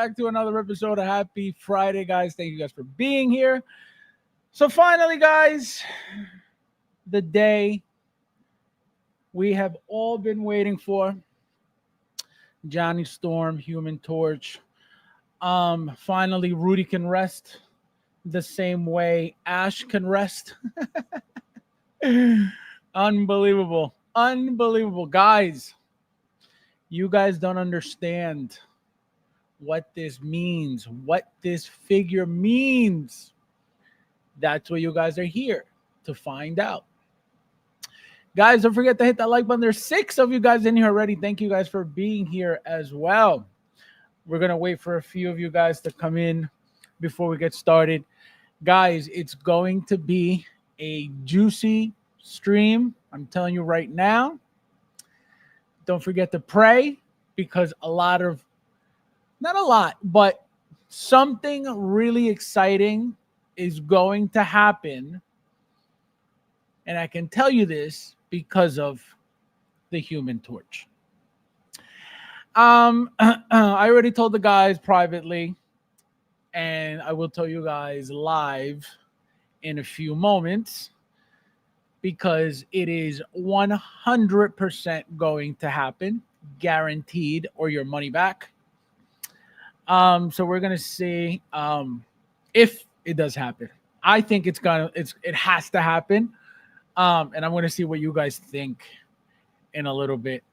back to another episode of Happy Friday, guys. Thank you guys for being here. So finally, guys, the day we have all been waiting for. Johnny Storm, Human Torch. Finally, Rudy can rest the same way Ash can rest. Unbelievable. Unbelievable. Guys, you guys don't understand what this means, what this figure means. That's what you guys are here to find out. Guys, don't forget to hit that like button. There's 6 of you guys in here already. Thank you guys for being here as well. We're going to wait for a few of you guys to come in before we get started. Guys, it's going to be a juicy stream. I'm telling you right now. Don't forget to pray because not a lot, but something really exciting is going to happen. And I can tell you this because of the Human Torch. I already told the guys privately, and I will tell you guys live in a few moments because it is 100% going to happen, guaranteed, or your money back. So we're gonna see if it does happen. I think it has to happen. And I'm gonna see what you guys think in a little bit.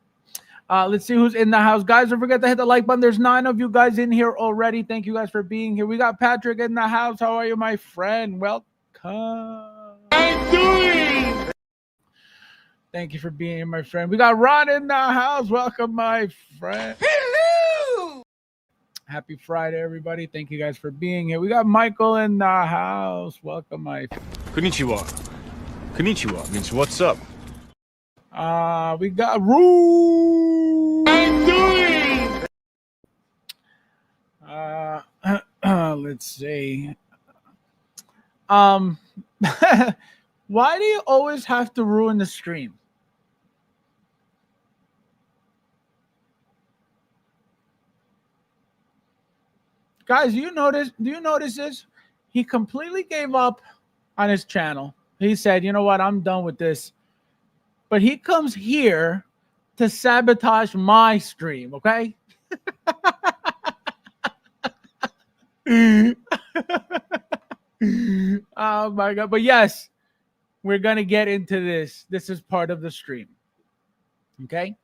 Let's see who's in the house. Guys, don't forget to hit the like button. There's 9 of you guys in here already. Thank you guys for being here. We got Patrick in the house. How are you, my friend? Welcome. I'm doing. Thank you for being here, my friend. We got Ron in the house. Welcome, my friend. Hello. Happy Friday, everybody. Thank you guys for being here. We got Michael in the house. Welcome, my friend. Konnichiwa. Konnichiwa means what's up. We got Roo. I'm doing. Let's see. Why do you always have to ruin the stream? Guys, do you notice this? He completely gave up on his channel. He said, you know what, I'm done with this. But he comes here to sabotage my stream, okay? Oh my God. But yes, we're going to get into this. This is part of the stream. Okay?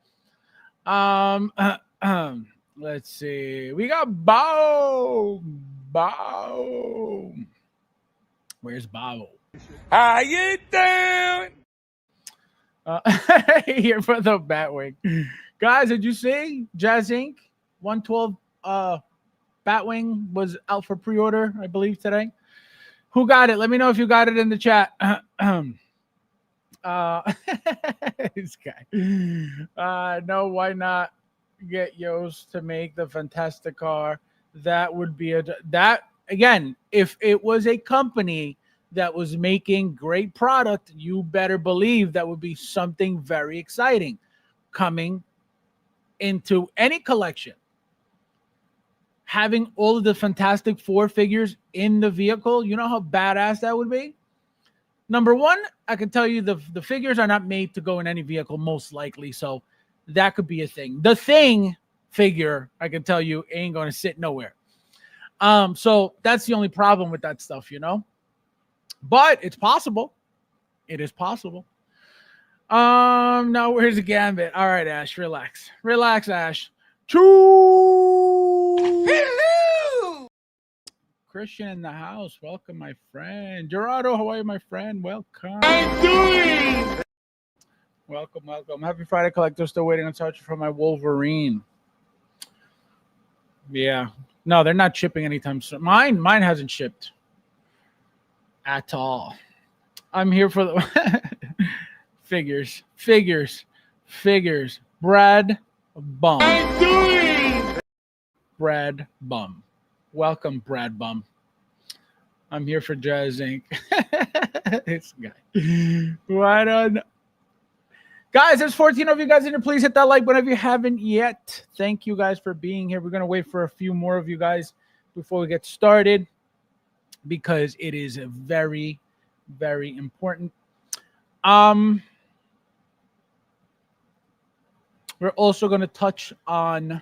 Let's see. We got Bao. Where's Bao? How you doing? Here for the Batwing. Guys, did you see Jazz Inc. 112 Batwing was out for pre-order, I believe, today. Who got it? Let me know if you got it in the chat. This guy. No, why not get Yoast to make the Fantastic car? That would be again, if it was a company that was making great product, you better believe that would be something very exciting coming into any collection. Having all of the Fantastic Four figures in the vehicle, you know how badass that would be? Number one, I can tell you the figures are not made to go in any vehicle, most likely, so that could be a thing. The Thing figure, I can tell you, ain't going to sit nowhere. So that's the only problem with that stuff, you know? But it's possible. It is possible. Now where's the Gambit? All right, Ash, relax. Relax, Ash. Hello! Christian in the house. Welcome, my friend. Gerardo, how are you, my friend? Welcome. I'm doing. Welcome. Happy Friday, collector. Still waiting on touch for my Wolverine. Yeah. No, they're not shipping anytime soon. Mine hasn't shipped at all. I'm here for the figures. Brad Bum. I'm doing. Brad Bum. Welcome, Brad Bum. I'm here for Jazz Inc. This guy. Why don't Guys, there's 14 of you guys in here. Please hit that like button if you haven't yet. Thank you guys for being here. We're going to wait for a few more of you guys before we get started because it is very, very important. We're also going to touch on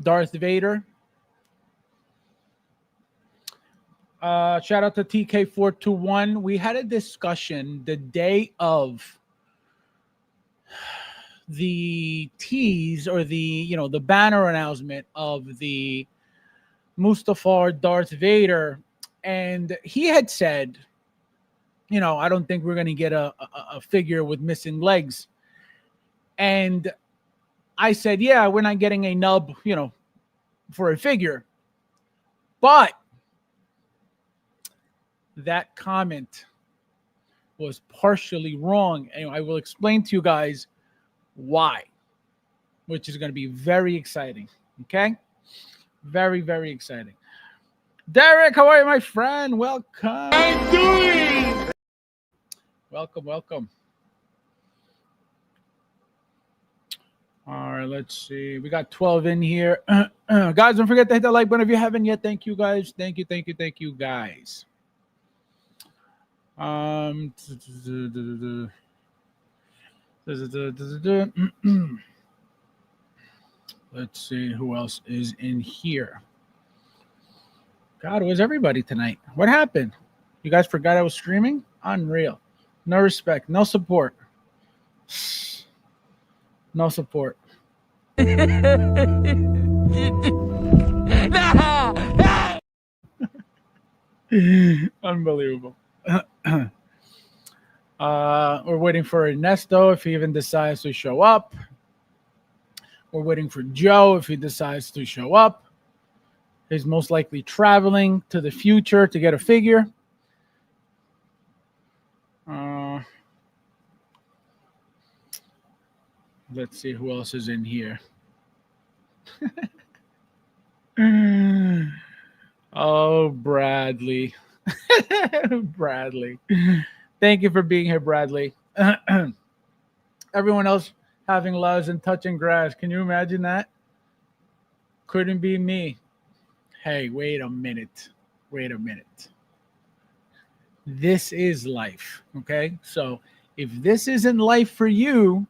Darth Vader. Shout out to TK421. We had a discussion the day of the tease or the banner announcement of the Mustafar Darth Vader, and he had said, I don't think we're going to get a figure with missing legs. And I said, yeah, we're not getting a nub, for a figure. But that comment was partially wrong. And I will explain to you guys why, which is going to be very exciting. Okay? Very, very exciting. Derek, how are you, my friend? Welcome. I'm doing. Welcome. All right, let's see. We got 12 in here. Guys, don't forget to hit that like button if you haven't yet. Thank you, guys. Thank you, guys. Let's see who else is in here. God, where's everybody tonight? What happened? You guys forgot I was streaming? Unreal. No respect. No support. No support. Unbelievable. We're waiting for Ernesto if he even decides to show up. We're waiting for Joe if he decides to show up. He's most likely traveling to the future to get a figure. Let's see who else is in here. Oh, Bradley. Bradley. Thank you for being here, Bradley. Everyone else having loves and touching grass. Can you imagine that? Couldn't be me. Hey, wait a minute. This is life, okay? So if this isn't life for you,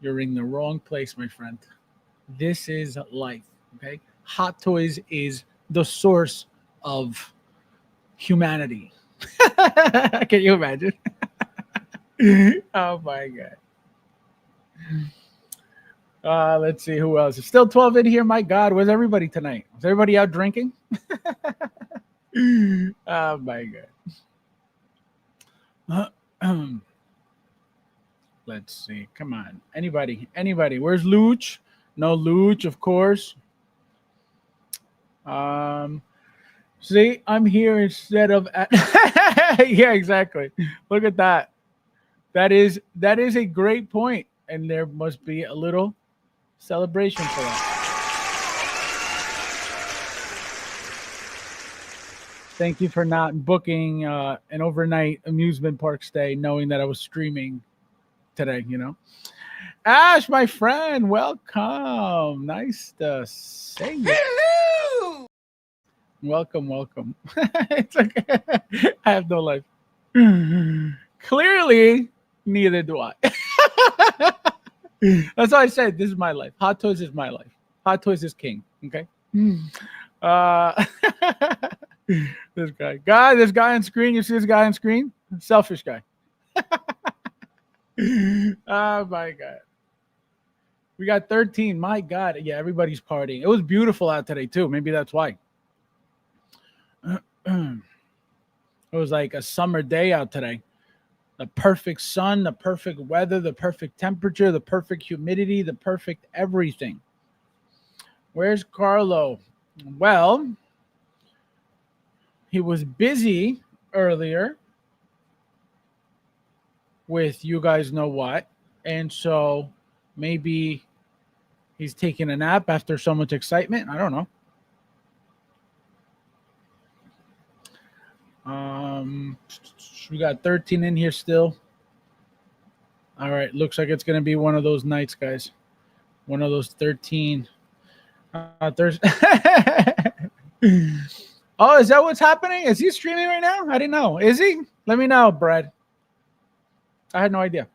you're in the wrong place, my friend. This is life, okay? Hot Toys is the source of humanity. Can you imagine? Oh my God. Let's see who else. It's still 12 in here. My God, where's everybody tonight? Is everybody out drinking? Oh my God. Let's see. Come on. Anybody? Where's Luch? No Luch, of course. See, I'm here instead of at yeah, exactly. Look at that. That is a great point, and there must be a little celebration for that. Thank you for not booking an overnight amusement park stay, knowing that I was streaming today. Ash, my friend, welcome. Nice to see you. Hello. Welcome. It's okay. I have no life. Clearly, neither do I. That's why I said this is my life. Hot Toys is my life. Hot Toys is king. Okay. This guy on screen. You see this guy on screen? Selfish guy. Oh my God. We got 13. My God. Yeah, everybody's partying. It was beautiful out today too. Maybe that's why. It was like a summer day out today. The perfect sun, the perfect weather, the perfect temperature, the perfect humidity, the perfect everything. Where's Carlo? Well, he was busy earlier with you guys know what. And so maybe he's taking a nap after so much excitement. I don't know. We got 13 in here still. All right, looks like it's gonna be one of those nights, guys. One of those 13. There's. Oh, is that what's happening? Is he streaming right now? I didn't know. Is he? Let me know, Brad. I had no idea.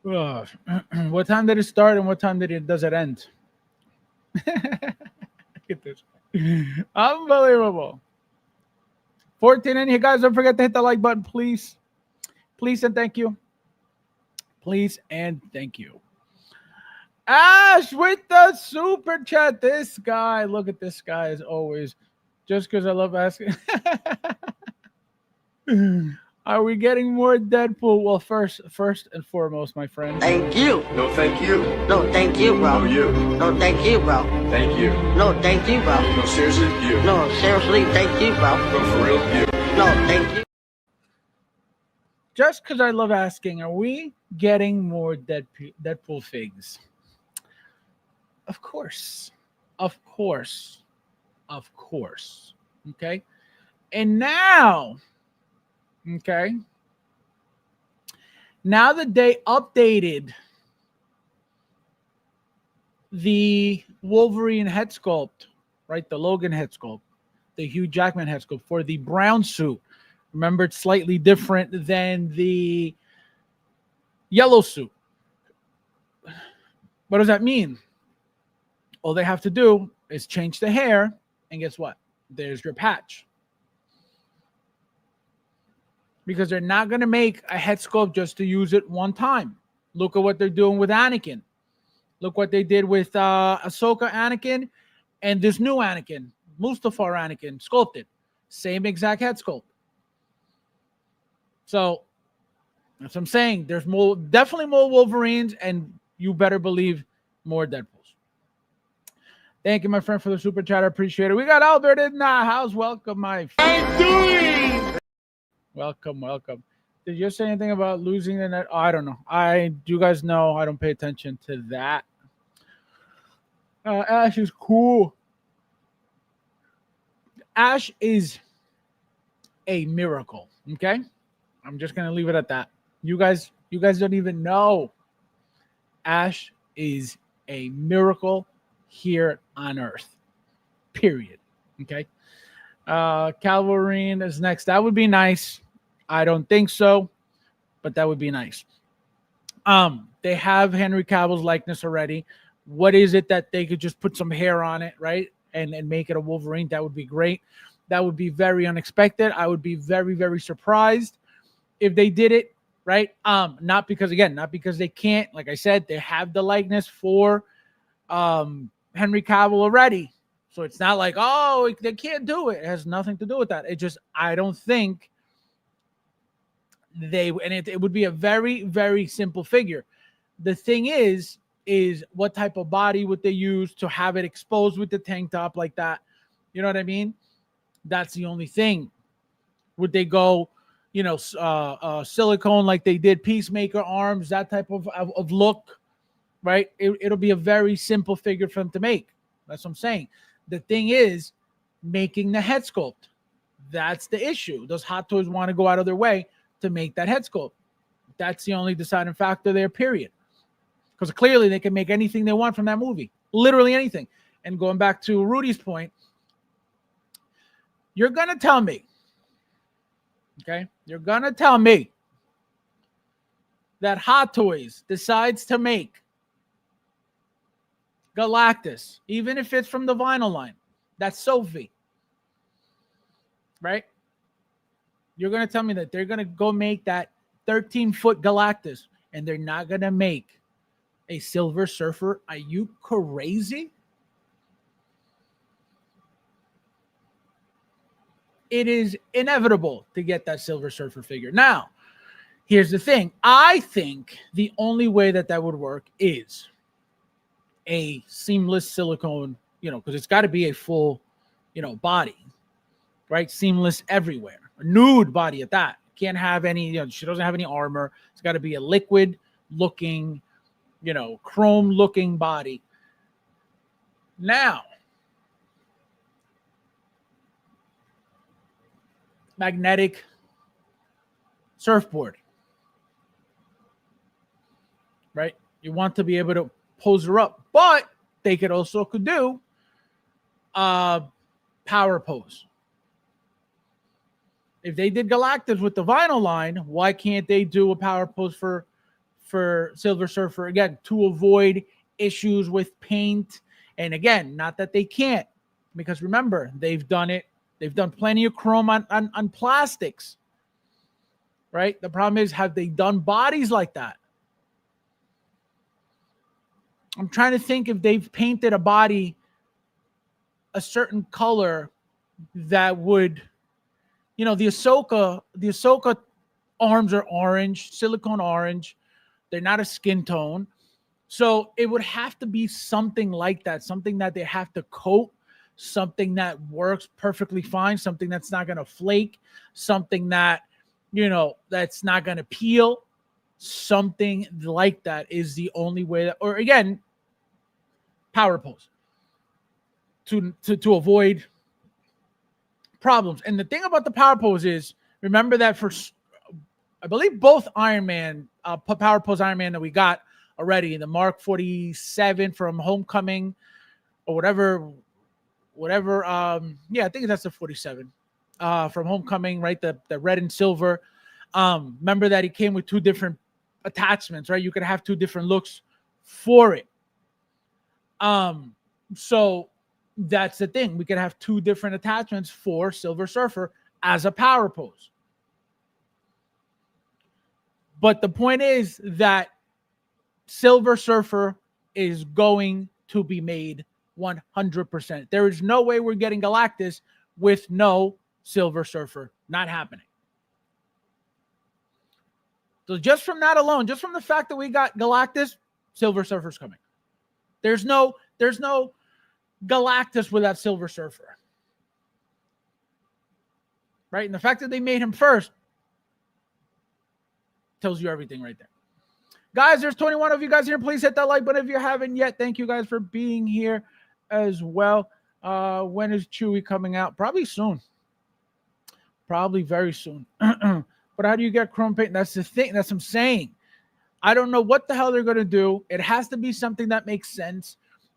Ugh. What time did it start and what time does it end? Get this. Unbelievable. 14 in here, guys. Don't forget to hit the like button, please. Please and thank you. Please and thank you. Ash with the super chat. This guy, look at this guy as always. Just because I love asking. Are we getting more Deadpool? Well, first and foremost, my friend. Thank you. No, thank you. No, thank you, bro. No, you. No, thank you, bro. Thank you. No, thank you, bro. No, seriously, you. No, seriously, thank you, bro. No, for real, you. No, thank you. Just because I love asking, are we getting more Deadpool figs? Of course. Of course. Of course. Okay. And now, okay, now that they updated the Wolverine head sculpt, right? The Logan head sculpt, the Hugh Jackman head sculpt for the brown suit. Remember, it's slightly different than the yellow suit. What does that mean? All they have to do is change the hair, and guess what? There's your patch. Because they're not going to make a head sculpt just to use it one time. Look at what they're doing with Anakin. Look what they did with Ahsoka Anakin and this new Anakin, Mustafar Anakin, sculpted. Same exact head sculpt. So that's what I'm saying. There's more, definitely more Wolverines, and you better believe more Deadpools. Thank you, my friend, for the super chat. I appreciate it. We got Albert in the house. Welcome, my friend. I'm doing. Welcome, welcome. Did you say anything about losing the net? Oh, I don't know. You guys know I don't pay attention to that. Ash is cool. Ash is a miracle. Okay, I'm just gonna leave it at that. You guys don't even know. Ash is a miracle here on Earth. Period. Okay. Calvarine is next. That would be nice. I don't think so, but that would be nice. They have Henry Cavill's likeness already. What is it that they could just put some hair on it, right? And make it a Wolverine? That would be great. That would be very unexpected. I would be very, very surprised if they did it, right? Not because they can't. Like I said, they have the likeness for Henry Cavill already. So it's not like, oh, they can't do it. It has nothing to do with that. It just, I don't think it would be a very, very simple figure. The thing is what type of body would they use to have it exposed with the tank top like that? You know what I mean? That's the only thing. Would they go, silicone like they did Peacemaker arms, that type of look, right? It'll be a very simple figure for them to make. That's what I'm saying. The thing is making the head sculpt. That's the issue. Those Hot Toys want to go out of their way to make that head sculpt. That's the only deciding factor there, period. Because clearly they can make anything they want from that movie. Literally anything. And going back to Rudy's point, you're going to tell me, okay? You're going to tell me that Hot Toys decides to make Galactus, even if it's from the vinyl line. That's Sophie. Right? You're going to tell me that they're going to go make that 13-foot Galactus and they're not going to make a Silver Surfer? Are you crazy? It is inevitable to get that Silver Surfer figure. Now, here's the thing. I think the only way that would work is a seamless silicone, because it's got to be a full, body, right? Seamless everywhere. A nude body at that. can't have any, she doesn't have any armor. It's got to be a liquid looking, chrome looking body. Now, magnetic surfboard, right? You want to be able to pose her up, but they could do power pose. If they did Galactus with the vinyl line, why can't they do a power pose for Silver Surfer again, to avoid issues with paint? And again, not that they can't, because remember, they've done it. They've done plenty of chrome on plastics, right? The problem is, have they done bodies like that? I'm trying to think if they've painted a body a certain color that would, the Ahsoka arms are orange, silicone orange. They're not a skin tone. So it would have to be something like that, something that they have to coat, something that works perfectly fine, something that's not going to flake, something that, that's not going to peel. Something like that is the only way that, or again, power pose to avoid problems. And the thing about the power pose is, remember that for, I believe, both Iron Man, power pose Iron Man that we got already, the Mark 47 from Homecoming or whatever. I think that's the 47 from Homecoming, right? The red and silver. Remember that he came with two different attachments, right? You could have two different looks for it. So that's the thing. We could have two different attachments for Silver Surfer as a power pose. But the point is that Silver Surfer is going to be made 100%. There is no way we're getting Galactus with no Silver Surfer. Not happening. So just from that alone, just from the fact that we got Galactus, Silver Surfer's coming. There's no Galactus without Silver Surfer. Right? And the fact that they made him first tells you everything right there. Guys, there's 21 of you guys here. Please hit that like button if you haven't yet. Thank you guys for being here as well. When is Chewie coming out? Probably soon. Probably very soon. But how do you get chrome paint? That's the thing. That's what I'm saying. I don't know what the hell they're going to do. It has to be something that makes sense.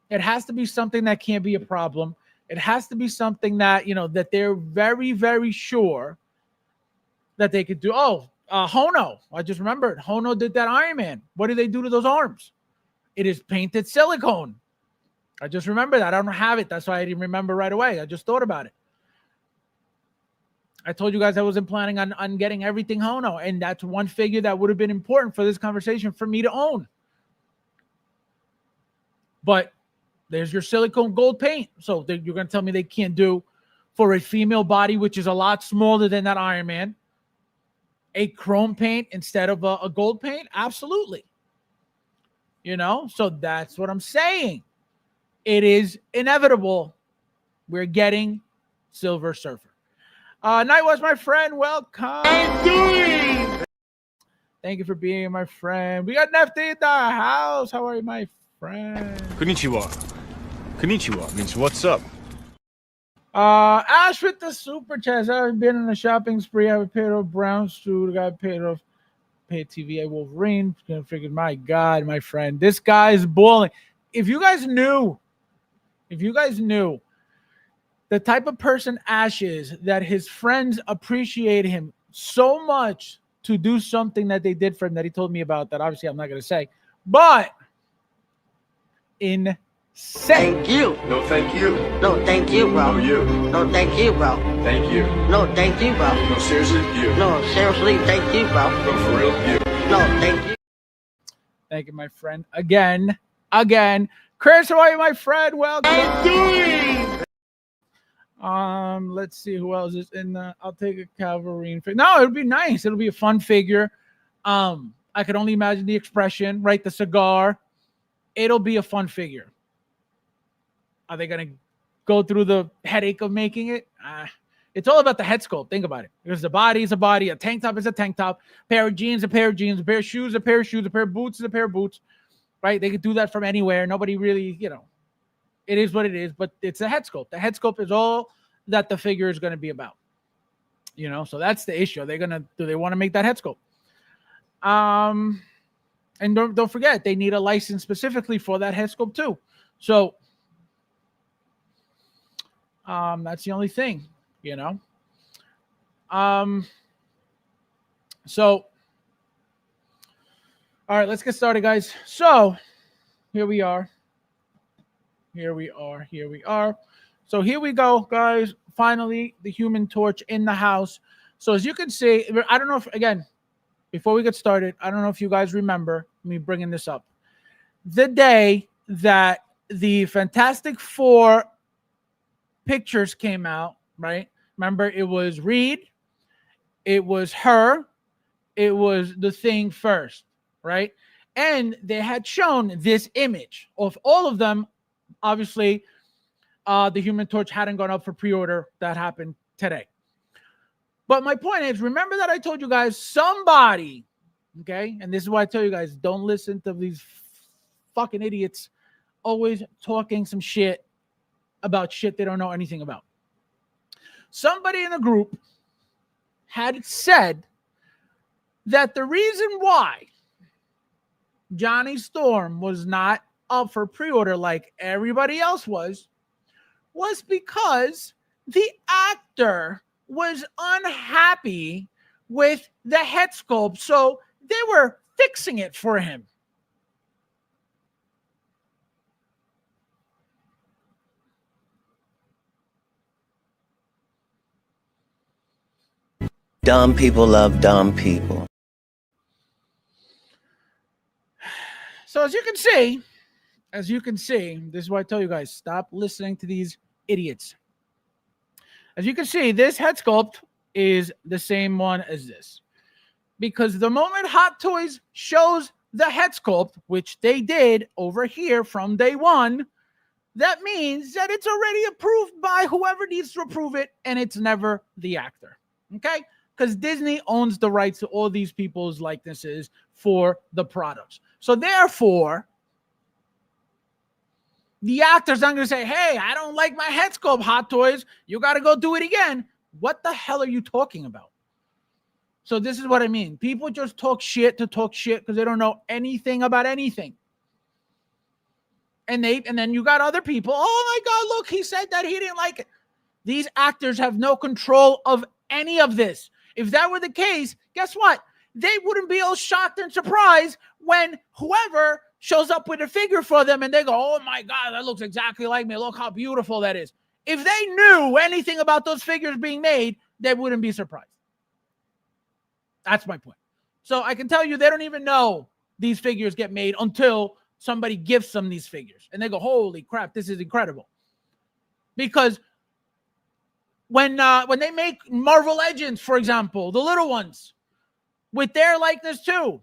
It has to be something that can't be a problem. It has to be something that, that they're very, very sure that they could do. Oh, Hono. I just remembered. Hono did that Iron Man. What did they do to those arms? It is painted silicone. I just remember that. I don't have it. That's why I didn't remember right away. I just thought about it. I told you guys I wasn't planning on getting everything Hono, and that's one figure that would have been important for this conversation for me to own. But there's your silicone gold paint. So you're going to tell me they can't do for a female body, which is a lot smaller than that Iron Man, a chrome paint instead of a gold paint? Absolutely. So that's what I'm saying. It is inevitable. We're getting Silver Surfer. Nightwatch, my friend, welcome. Thank you for being my friend. We got Nefty in the house. How are you, my friend? Konnichiwa. Konnichiwa means what's up? Ash with the super chest. I've been on a shopping spree. I have a pair of brown suit. I got a pair of TVA Wolverine. Gonna figure, my God, my friend, this guy is balling. If you guys knew the type of person Ash is, that his friends appreciate him so much to do something that they did for him that he told me about, that obviously I'm not going to say, but insane. Thank you. No, thank you. No, thank you, bro. No, you. No, thank you, bro. Thank you. No, thank you, bro. No, seriously, you. No, seriously, thank you, bro. No, for real, you. No, thank you. Thank you, my friend. Again. Chris, how are you, my friend? Welcome. Let's see who else is in the. I'll take a Calverine figure. No, it'll be nice. It'll be a fun figure. I could only imagine the expression, right? The cigar. It'll be a fun figure. Are they gonna go through the headache of making it? It's all about the head sculpt. Think about it. Because the body is a body, a tank top is a tank top, pair of jeans, a pair of jeans, a pair of shoes, a pair of shoes, a pair of boots is a pair of boots, right? They could do that from anywhere. Nobody really, it is what it is, but it's a head sculpt. The head sculpt is all that the figure is going to be about. So that's the issue. Do they want to make that head sculpt? And don't forget, they need a license specifically for that head sculpt too. So that's the only thing, So, all right, let's get started, guys. So here we are. So here we go, guys. Finally, the Human Torch in the house. So as you can see, I don't know if, again, before we get started, I don't know if you guys remember me bringing this up. The day that the Fantastic Four pictures came out, right? Remember, it was Reed, it was her, it was the Thing first, right? And they had shown this image of all of them. Obviously, the Human Torch hadn't gone up for pre-order. That happened today. But my point is, remember that I told you guys somebody, okay? And this is why I tell you guys, don't listen to these fucking idiots always talking some shit about shit they don't know anything about. Somebody in the group had said that the reason why Johnny Storm was not up for pre-order like everybody else was because the actor was unhappy with the head sculpt, so they were fixing it for him. Dumb people love dumb people. So as you can see, this is why I tell you guys, stop listening to these idiots. As you can see, this head sculpt is the same one as this. Because the moment Hot Toys shows the head sculpt, which they did over here from day one, that means that it's already approved by whoever needs to approve it, and it's never the actor. Okay? Because Disney owns the rights to all these people's likenesses for the products. So therefore, the actor's not going to say, hey, I don't like my head sculpt, Hot Toys. You got to go do it again. What the hell are you talking about? So this is what I mean. People just talk shit to talk shit because they don't know anything about anything. And then you got other people. Oh my God, look, he said that he didn't like it. These actors have no control of any of this. If that were the case, guess what? They wouldn't be all shocked and surprised when whoever shows up with a figure for them and they go, oh my God, that looks exactly like me. Look how beautiful that is. If they knew anything about those figures being made, they wouldn't be surprised. That's my point. So I can tell you, they don't even know these figures get made until somebody gives them these figures. And they go, holy crap, this is incredible. Because when they make Marvel Legends, for example, the little ones, with their likeness too,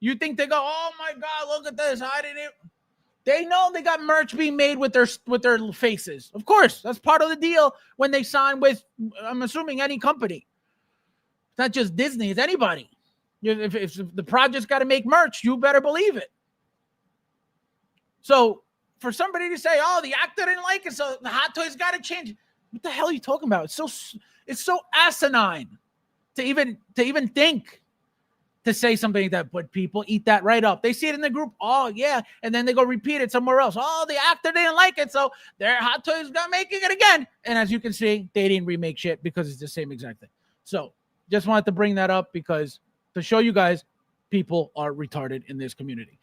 you think they go, oh my God, look at this. They know they got merch being made with their faces. Of course, that's part of the deal when they sign with, I'm assuming, any company. It's not just Disney, it's anybody. If the project's got to make merch, you better believe it. So for somebody to say, oh, the actor didn't like it, so the Hot Toys got to change. What the hell are you talking about? It's so asinine to even think to say something like that, but people eat that right up. They see it in the group. Oh, yeah. And then they go repeat it somewhere else. Oh, the actor didn't like it, so their Hot Toys got making it again. And as you can see, they didn't remake shit because it's the same exact thing. So just wanted to bring that up because to show you guys people are retarded in this community.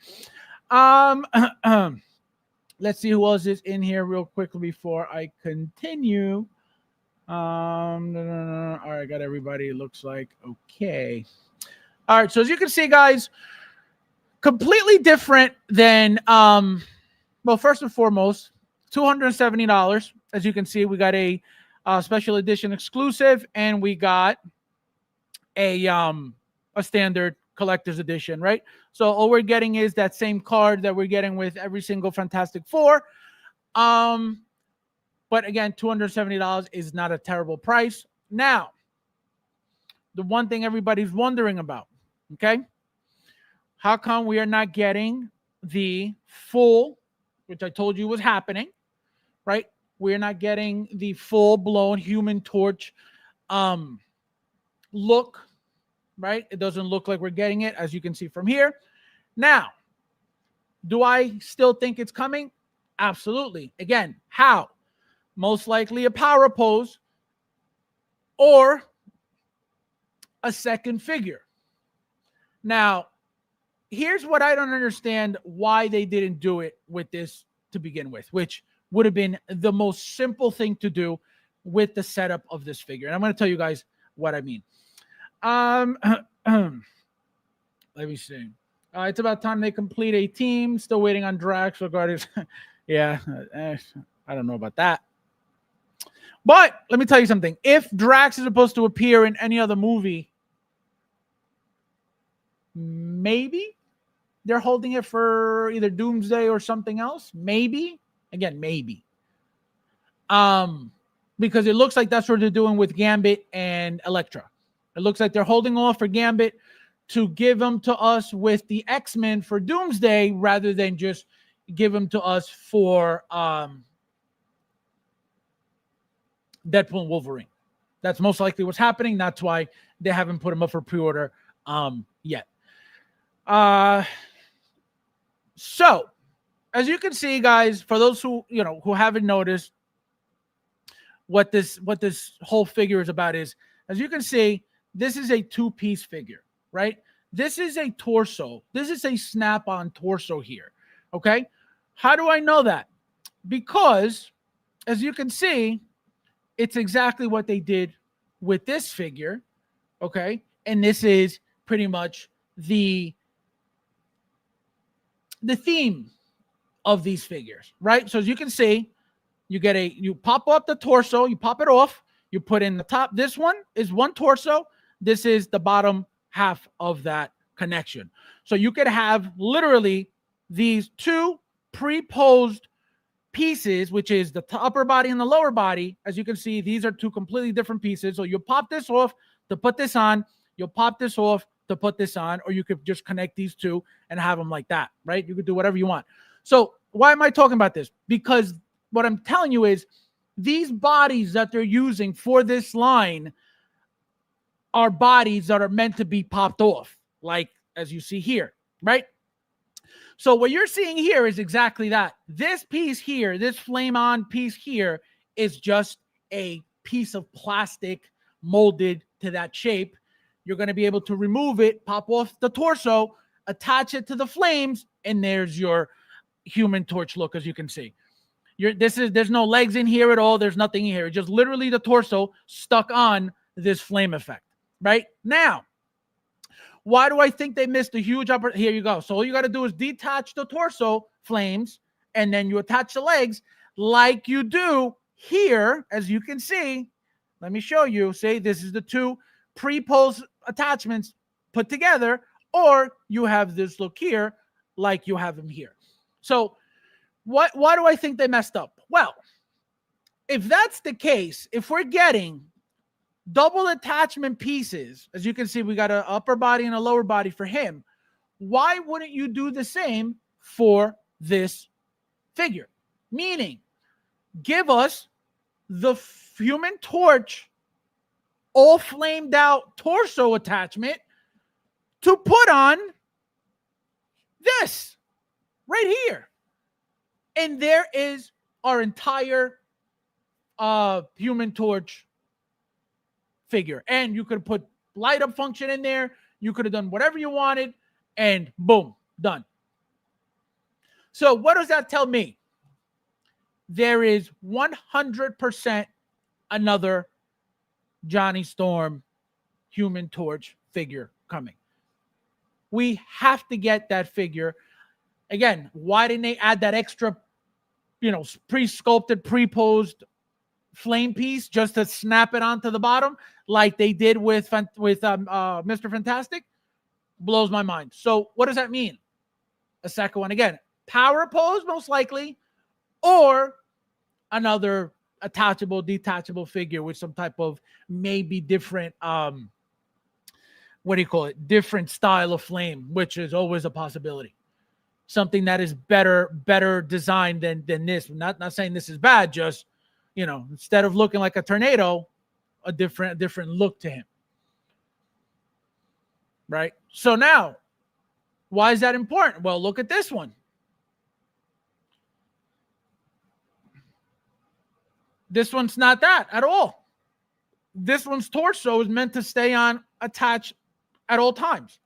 Let's see who else is in here real quickly before I continue. All right, got everybody. It looks like okay. All right, so as you can see, guys, completely different than well, first and foremost, $270. As you can see, we got a special edition exclusive, and we got a standard collector's edition, right? So all we're getting is that same card that we're getting with every single Fantastic Four. But again, $270 is not a terrible price. Now, the one thing everybody's wondering about, okay? How come we are not getting the full, which I told you was happening, right? We're not getting the full-blown Human Torch look, right? It doesn't look like we're getting it, as you can see from here. Now, do I still think it's coming? Absolutely. Again, how? Most likely a power pose or a second figure. Now, here's what I don't understand why they didn't do it with this to begin with, which would have been the most simple thing to do with the setup of this figure. And I'm going to tell you guys what I mean. Let me see. It's about time they complete a team. Still waiting on Drax regarding. Yeah, I don't know about that. But let me tell you something. If Drax is supposed to appear in any other movie, maybe they're holding it for either Doomsday or something else. Maybe. Again, maybe. Because it looks like that's what they're doing with Gambit and Elektra. It looks like they're holding off for Gambit to give them to us with the X-Men for Doomsday rather than just give them to us for Deadpool and Wolverine. That's most likely what's happening. That's why they haven't put them up for pre-order yet. So, as you can see, guys, for those who haven't noticed what this whole figure is about is, as you can see, this is a two-piece figure, right? This is a torso. This is a snap-on torso here, okay? How do I know that? Because, as you can see, it's exactly what they did with this figure, okay? And this is pretty much the theme of these figures, right? So as you can see, you pop up the torso, you pop it off, you put in the top. This one is one torso. This is the bottom half of that connection. So you could have literally these two pre-posed pieces, which is the upper body and the lower body. As you can see, these are two completely different pieces. So you'll pop this off to put this on. You'll pop this off to put this on, or you could just connect these two and have them like that, right? You could do whatever you want. So why am I talking about this? Because what I'm telling you is these bodies that they're using for this line are bodies that are meant to be popped off, like as you see here, right? So what you're seeing here is exactly that. This piece here, this flame-on piece here, is just a piece of plastic molded to that shape. You're going to be able to remove it, pop off the torso, attach it to the flames, and there's your Human Torch look, as you can see. There's no legs in here at all. There's nothing in here. It's just literally the torso stuck on this flame effect, right? Now, why do I think they missed a huge opportunity? Here you go. So all you got to do is detach the torso flames, and then you attach the legs like you do here, as you can see. Let me show you. Say this is the two pre-pose attachments put together, or you have this look here like you have them here. So why do I think they messed up? Well, if that's the case, if we're getting double attachment pieces, as you can see, we got an upper body and a lower body for him. Why wouldn't you do the same for this figure? Meaning, give us the Human Torch all flamed out torso attachment to put on this right here. And there is our entire Human Torch figure. And you could put light up function in there. You could have done whatever you wanted, and boom, done. So what does that tell me? There is 100% another Johnny Storm Human Torch figure coming. We have to get that figure. Again, why didn't they add that extra, pre-sculpted, pre-posed flame piece just to snap it onto the bottom like they did with Mr. Fantastic? Blows my mind. So what does that mean? A second one again. Power pose, most likely, or another attachable, detachable figure with some type of maybe different what do you call it? Different style of flame, which is always a possibility. Something that is better designed than this. Not saying this is bad, just instead of looking like a tornado, a different look to him. Right? So now, why is that important? Well, look at this one. This one's not that at all. This one's torso is meant to stay on attached at all times.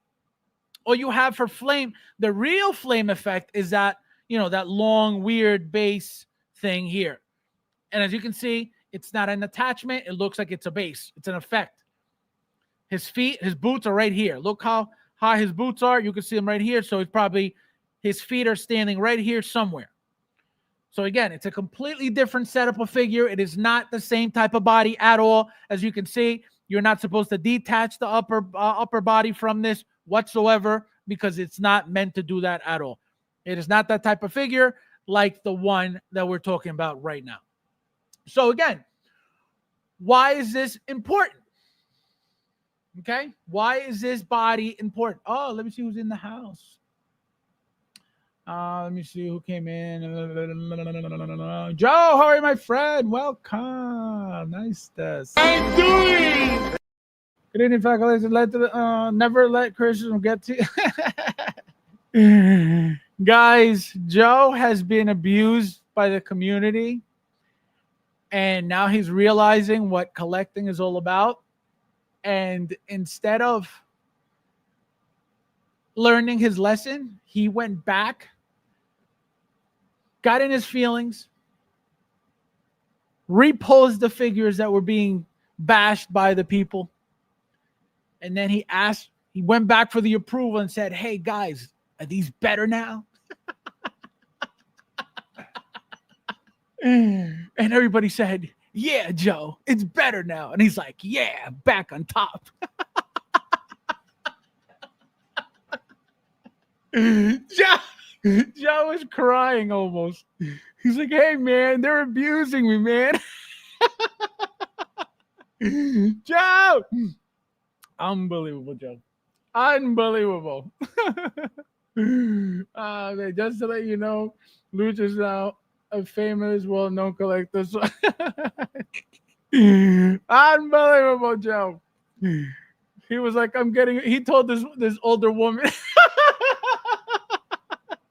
All you have for flame, the real flame effect is that, that long, weird base thing here. And as you can see, it's not an attachment. It looks like it's a base. It's an effect. His boots are right here. Look how high his boots are. You can see them right here. So his feet are standing right here somewhere. So again, it's a completely different setup of figure. It is not the same type of body at all. As you can see, you're not supposed to detach the upper body from this whatsoever because it's not meant to do that at all. It is not that type of figure like the one that we're talking about right now. So again, why is this important? Okay, why is this body important? Oh, let me see who's in the house. Let me see who came in. Joe, how are you, my friend? Welcome. Nice to see you. I'm doing. Good evening, faculty. Never let criticism get to you. Guys, Joe has been abused by the community, and now he's realizing what collecting is all about. And instead of learning his lesson, he went back, got in his feelings, reposed the figures that were being bashed by the people. And then he went back for the approval and said, hey guys, are these better now? And everybody said, yeah, Joe, it's better now. And he's like, yeah, back on top. Joe was crying almost. He's like, hey, man, they're abusing me, man. Joe! Unbelievable, Joe. Unbelievable. Just to let you know, Luch is now a famous, well-known collector. Unbelievable, Joe. He was like, he told this older woman.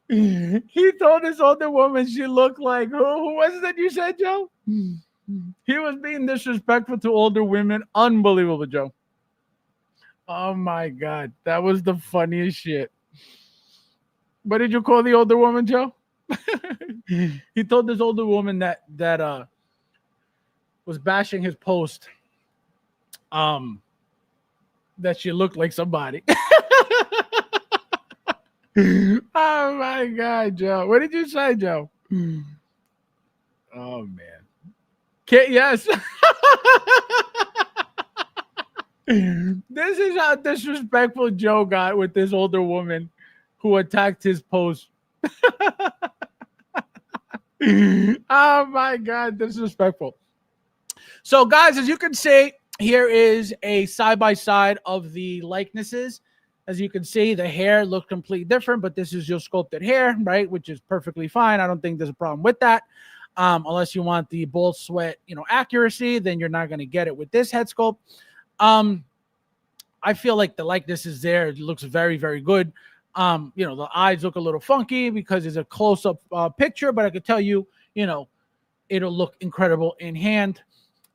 He told this older woman she looked like who was it that you said, Joe? He was being disrespectful to older women. Unbelievable, Joe. Oh my God, that was the funniest shit. What did you call the older woman, Joe? He told this older woman that was bashing his post, that she looked like somebody. Oh my God, Joe. What did you say, Joe? Oh man. Yes. This is how disrespectful Joe got with this older woman who attacked his post. Oh my God, disrespectful. So guys, as you can see, here is a side-by-side of the likenesses. As you can see, the hair looks completely different, but this is your sculpted hair, right? Which is perfectly fine. I don't think there's a problem with that. Unless you want the bull sweat, accuracy, then you're not going to get it with this head sculpt. I feel like the likeness is there. It looks very, very good. The eyes look a little funky because it's a close-up picture, but I could tell you, it'll look incredible in hand.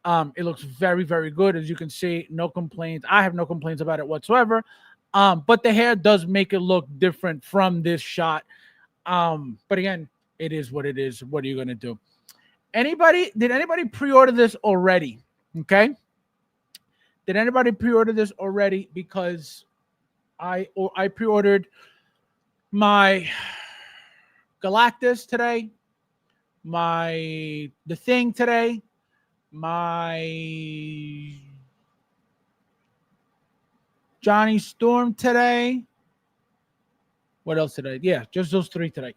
It looks very, very good. As you can see, no complaints. I have no complaints about it whatsoever. But the hair does make it look different from this shot. But again, it is what it is. What are you going to do? Did anybody pre-order this already? Okay. Did anybody pre-order this already? Because I pre-ordered my Galactus today, the Thing today, my Johnny Storm today. What else today? Yeah, just those three today.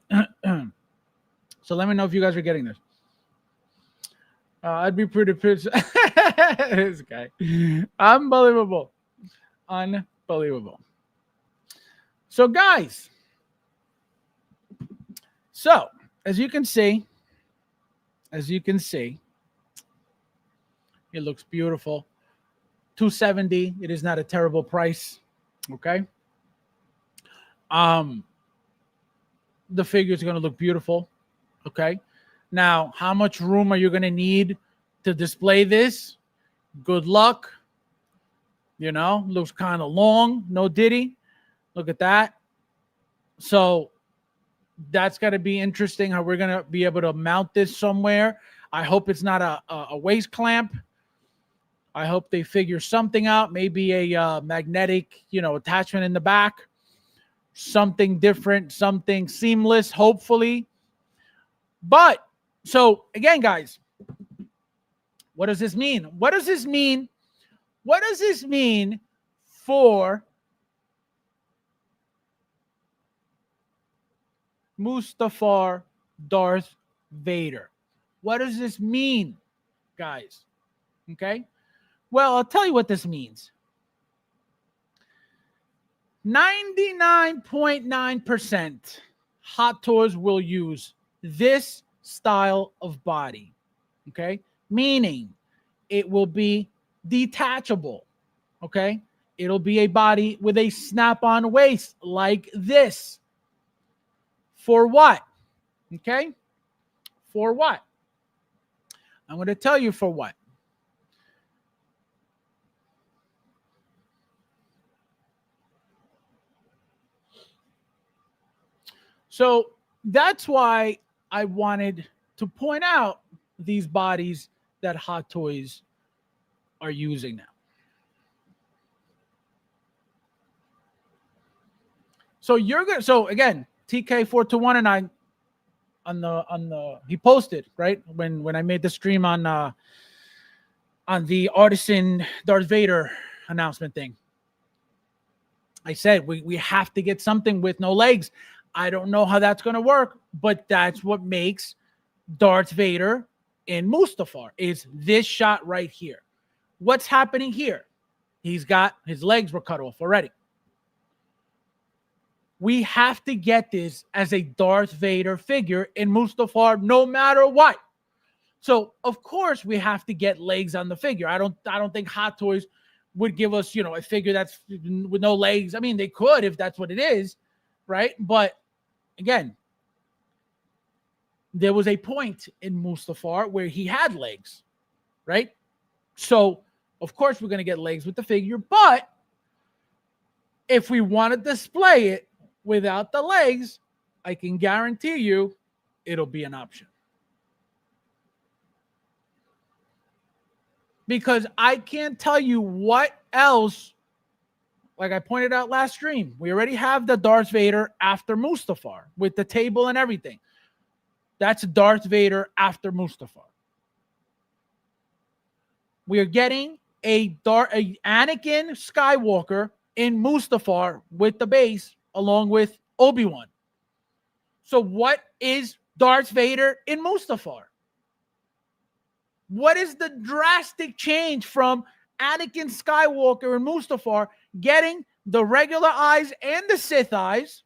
So let me know if you guys are getting this. I'd be pretty pissed. This guy. Unbelievable. Unbelievable. So, guys, so as you can see, it looks beautiful. 270. It is not a terrible price. Okay. The figure is going to look beautiful. Okay. Now, how much room are you going to need to display this? Good luck. You know, looks kind of long. No diddy. Look at that. So that's got to be interesting how we're going to be able to mount this somewhere. I hope it's not a waist clamp. I hope they figure something out. Maybe a magnetic, attachment in the back. Something different, something seamless, hopefully. But so again, guys, what does this mean? What does this mean? What does this mean for Mustafar Darth Vader? What does this mean, guys? Okay. Well, I'll tell you what this means. 99.9% Hot Toys will use this style of body. Okay. Meaning it will be detachable. Okay. It'll be a body with a snap-on waist like this. For what? Okay. For what? I'm going to tell you for what. So that's why I wanted to point out these bodies that Hot Toys are using now. So you're gonna. So again, TK421 and I on the he posted right when I made the stream on the Artisan Darth Vader announcement thing. I said we have to get something with no legs. I don't know how that's going to work, but that's what makes Darth Vader in Mustafar is this shot right here. What's happening here? He's got his legs were cut off already. We have to get this as a Darth Vader figure in Mustafar no matter what. So, of course, we have to get legs on the figure. I don't think Hot Toys would give us, a figure that's with no legs. I mean, they could if that's what it is, right? But again, there was a point in Mustafar where he had legs, right? So, of course, we're going to get legs with the figure. But if we want to display it without the legs, I can guarantee you it'll be an option. Because I can't tell you what else, like I pointed out last stream, we already have the Darth Vader after Mustafar with the table and everything. That's Darth Vader after Mustafar. We are getting a Anakin Skywalker in Mustafar with the base along with Obi-Wan. So what is Darth Vader in Mustafar? What is the drastic change from Anakin Skywalker and Mustafar getting the regular eyes and the Sith eyes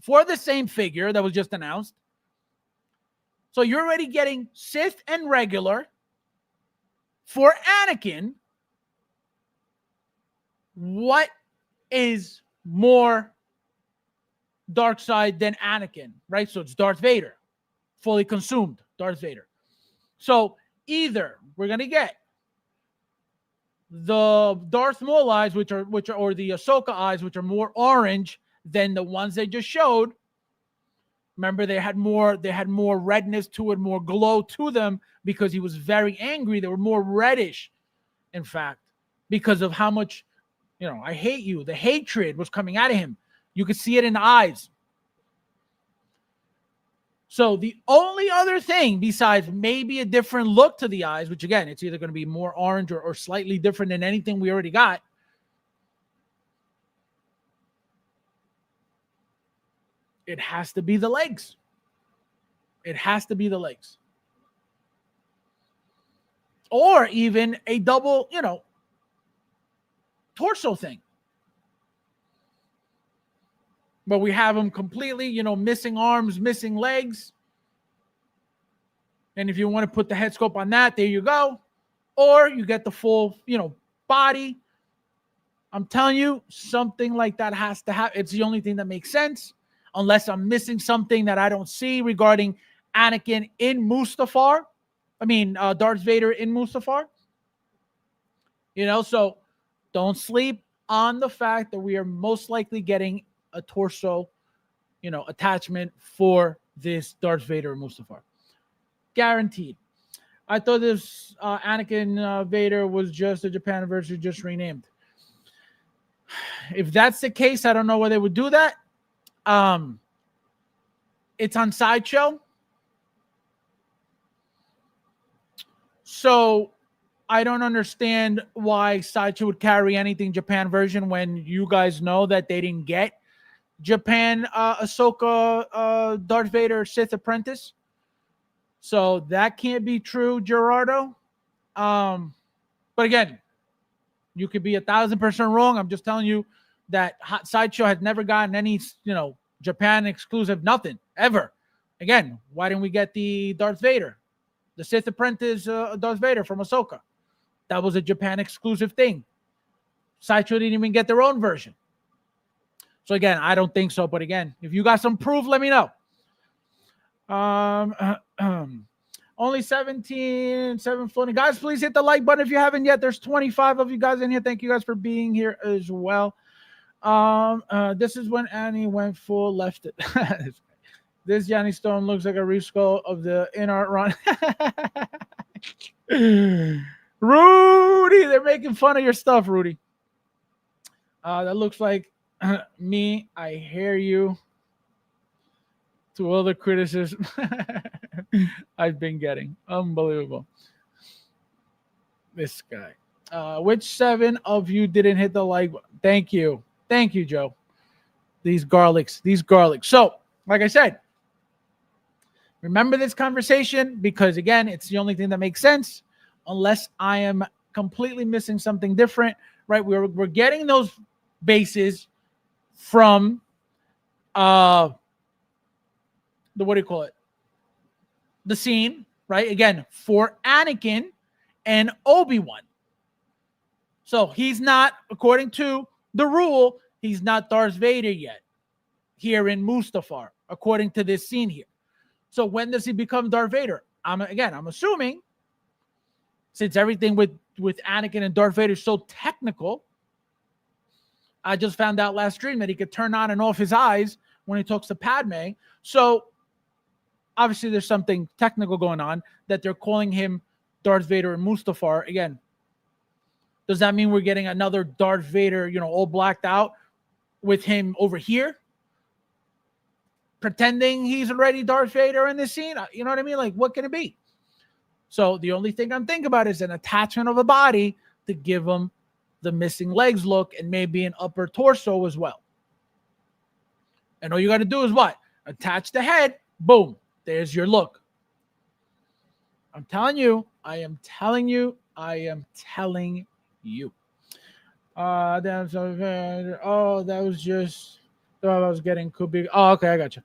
for the same figure that was just announced? So you're already getting Sith and regular for Anakin. What is more dark side than Anakin, right? So it's Darth Vader, fully consumed Darth Vader. So either we're going to get the Darth Maul eyes, which are or the Ahsoka eyes, which are more orange than the ones they just showed. Remember, they had more redness to it, more glow to them because he was very angry. They were more reddish, in fact, because of how much, I hate you. The hatred was coming out of him. You could see it in the eyes. So the only other thing besides maybe a different look to the eyes, which again, it's either going to be more orange or slightly different than anything we already got. It has to be the legs. It has to be the legs. or even a double, torso thing. But we have him completely, missing arms, missing legs. And if you want to put the head sculpt on that, there you go. Or you get the full, body. I'm telling you, something like that has to happen. It's the only thing that makes sense, unless I'm missing something that I don't see regarding Anakin in Mustafar. Darth Vader in Mustafar. So don't sleep on the fact that we are most likely getting a torso, attachment for this Darth Vader in Mustafar. Guaranteed. I thought this Anakin Vader was just a Japan version, just renamed. If that's the case, I don't know why they would do that. It's on Sideshow. So I don't understand why Sideshow would carry anything Japan version when you guys know that they didn't get Japan Ahsoka Darth Vader Sith Apprentice. So that can't be true, Gerardo. But again, you could be 1,000% wrong. I'm just telling you that Sideshow has never gotten any, Japan exclusive, nothing, ever. Again, why didn't we get the Darth Vader? The Sith Apprentice Darth Vader from Ahsoka. That was a Japan exclusive thing. Sideshow didn't even get their own version. So again, I don't think so. But again, if you got some proof, let me know. Only 740. Guys, please hit the like button if you haven't yet. There's 25 of you guys in here. Thank you guys for being here as well. This is when Annie went full left it. This Yanni Stone looks like a reskull of the In Art Run. Rudy, they're making fun of your stuff, Rudy. That looks like me. I hear you. To all the criticism I've been getting. Unbelievable. This guy. Which 7 of you didn't hit the like button? Thank you. Thank you, Joe. These garlics. So, like I said, remember this conversation because, again, it's the only thing that makes sense unless I am completely missing something different, right? We're getting those bases from the scene, right? Again, for Anakin and Obi-Wan. So he's not, according to the rule, he's not Darth Vader yet here in Mustafar, according to this scene here. So when does he become Darth Vader? I'm assuming, since everything with Anakin and Darth Vader is so technical, I just found out last stream that he could turn on and off his eyes when he talks to Padme. So obviously there's something technical going on that they're calling him Darth Vader and Mustafar. Again, does that mean we're getting another Darth Vader, all blacked out with him over here? Pretending he's already Darth Vader in this scene? You know what I mean? Like, what can it be? So the only thing I'm thinking about is an attachment of a body to give him the missing legs look and maybe an upper torso as well. And all you got to do is what? Attach the head. Boom. There's your look. I'm telling you. That was just I was getting could be. Oh, okay, I got you.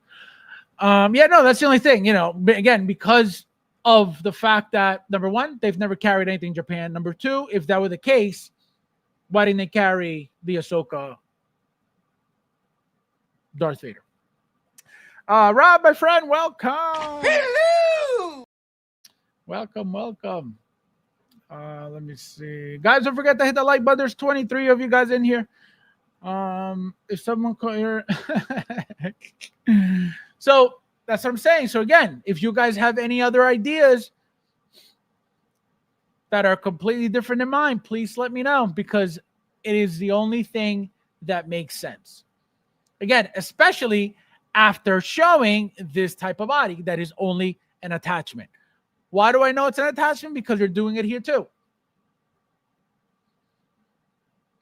That's the only thing, again, because of the fact that, number one, they've never carried anything in Japan. Number two, if that were the case, why didn't they carry the Ahsoka Darth Vader? Rob, my friend, welcome. Hello. Welcome. Let me see. Guys, don't forget to hit the like button. There's 23 of you guys in here. If someone call here. So that's what I'm saying. So again, if you guys have any other ideas that are completely different than mine, please let me know, because it is the only thing that makes sense. Again, especially after showing this type of body that is only an attachment. Why do I know it's an attachment? Because you're doing it here too.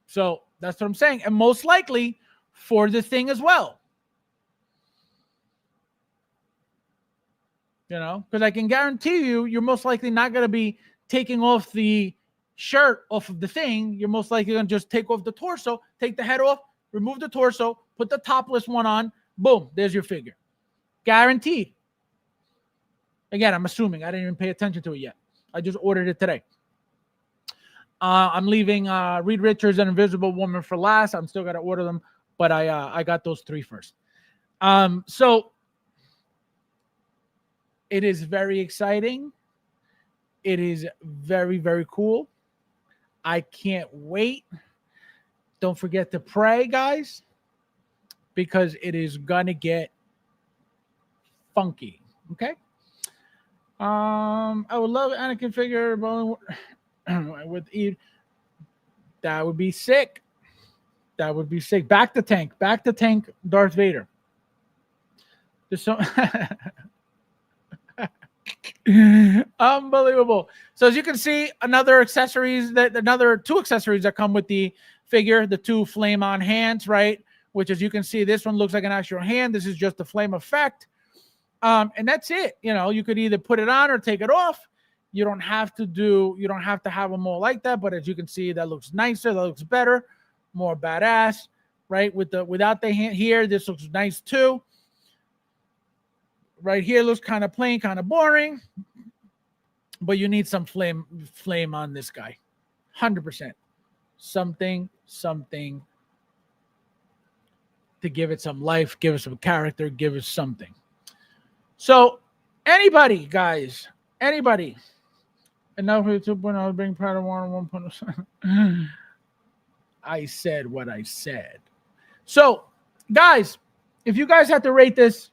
So that's what I'm saying. And most likely for the thing as well. Because I can guarantee you're most likely not going to be taking off the shirt off of the thing, you're most likely going to just take off the torso, take the head off, remove the torso, put the topless one on, boom, there's your figure. Guaranteed. Again, I'm assuming. I didn't even pay attention to it yet. I just ordered it today. I'm leaving Reed Richards and Invisible Woman for last. I'm still got to order them, but I got those 3 first. So it is very exciting. It is very, very cool. I can't wait. Don't forget to pray, guys, because it is gonna get funky. Okay. I would love Anakin figure with Eve. That would be sick. That would be sick. Back to tank. Back to tank. Darth Vader. Just so unbelievable. So as you can see, another 2 accessories that come with the figure, the 2 flame on hands, right? Which, as you can see, this one looks like an actual hand. This is just the flame effect. And that's it. You know, you could either put it on or take it off. You don't have to have them all like that. But as you can see, that looks nicer. That looks better, more badass, right? Without the hand here, this looks nice too. Right here looks kind of plain, kind of boring, but you need some flame on this guy. 100%. Something to give it some life, give it some character, give it something. So anybody, guys, anybody. And now for 2.0, I was bring Pride of 1.0. I said what I said. So, guys, if you guys had to rate this,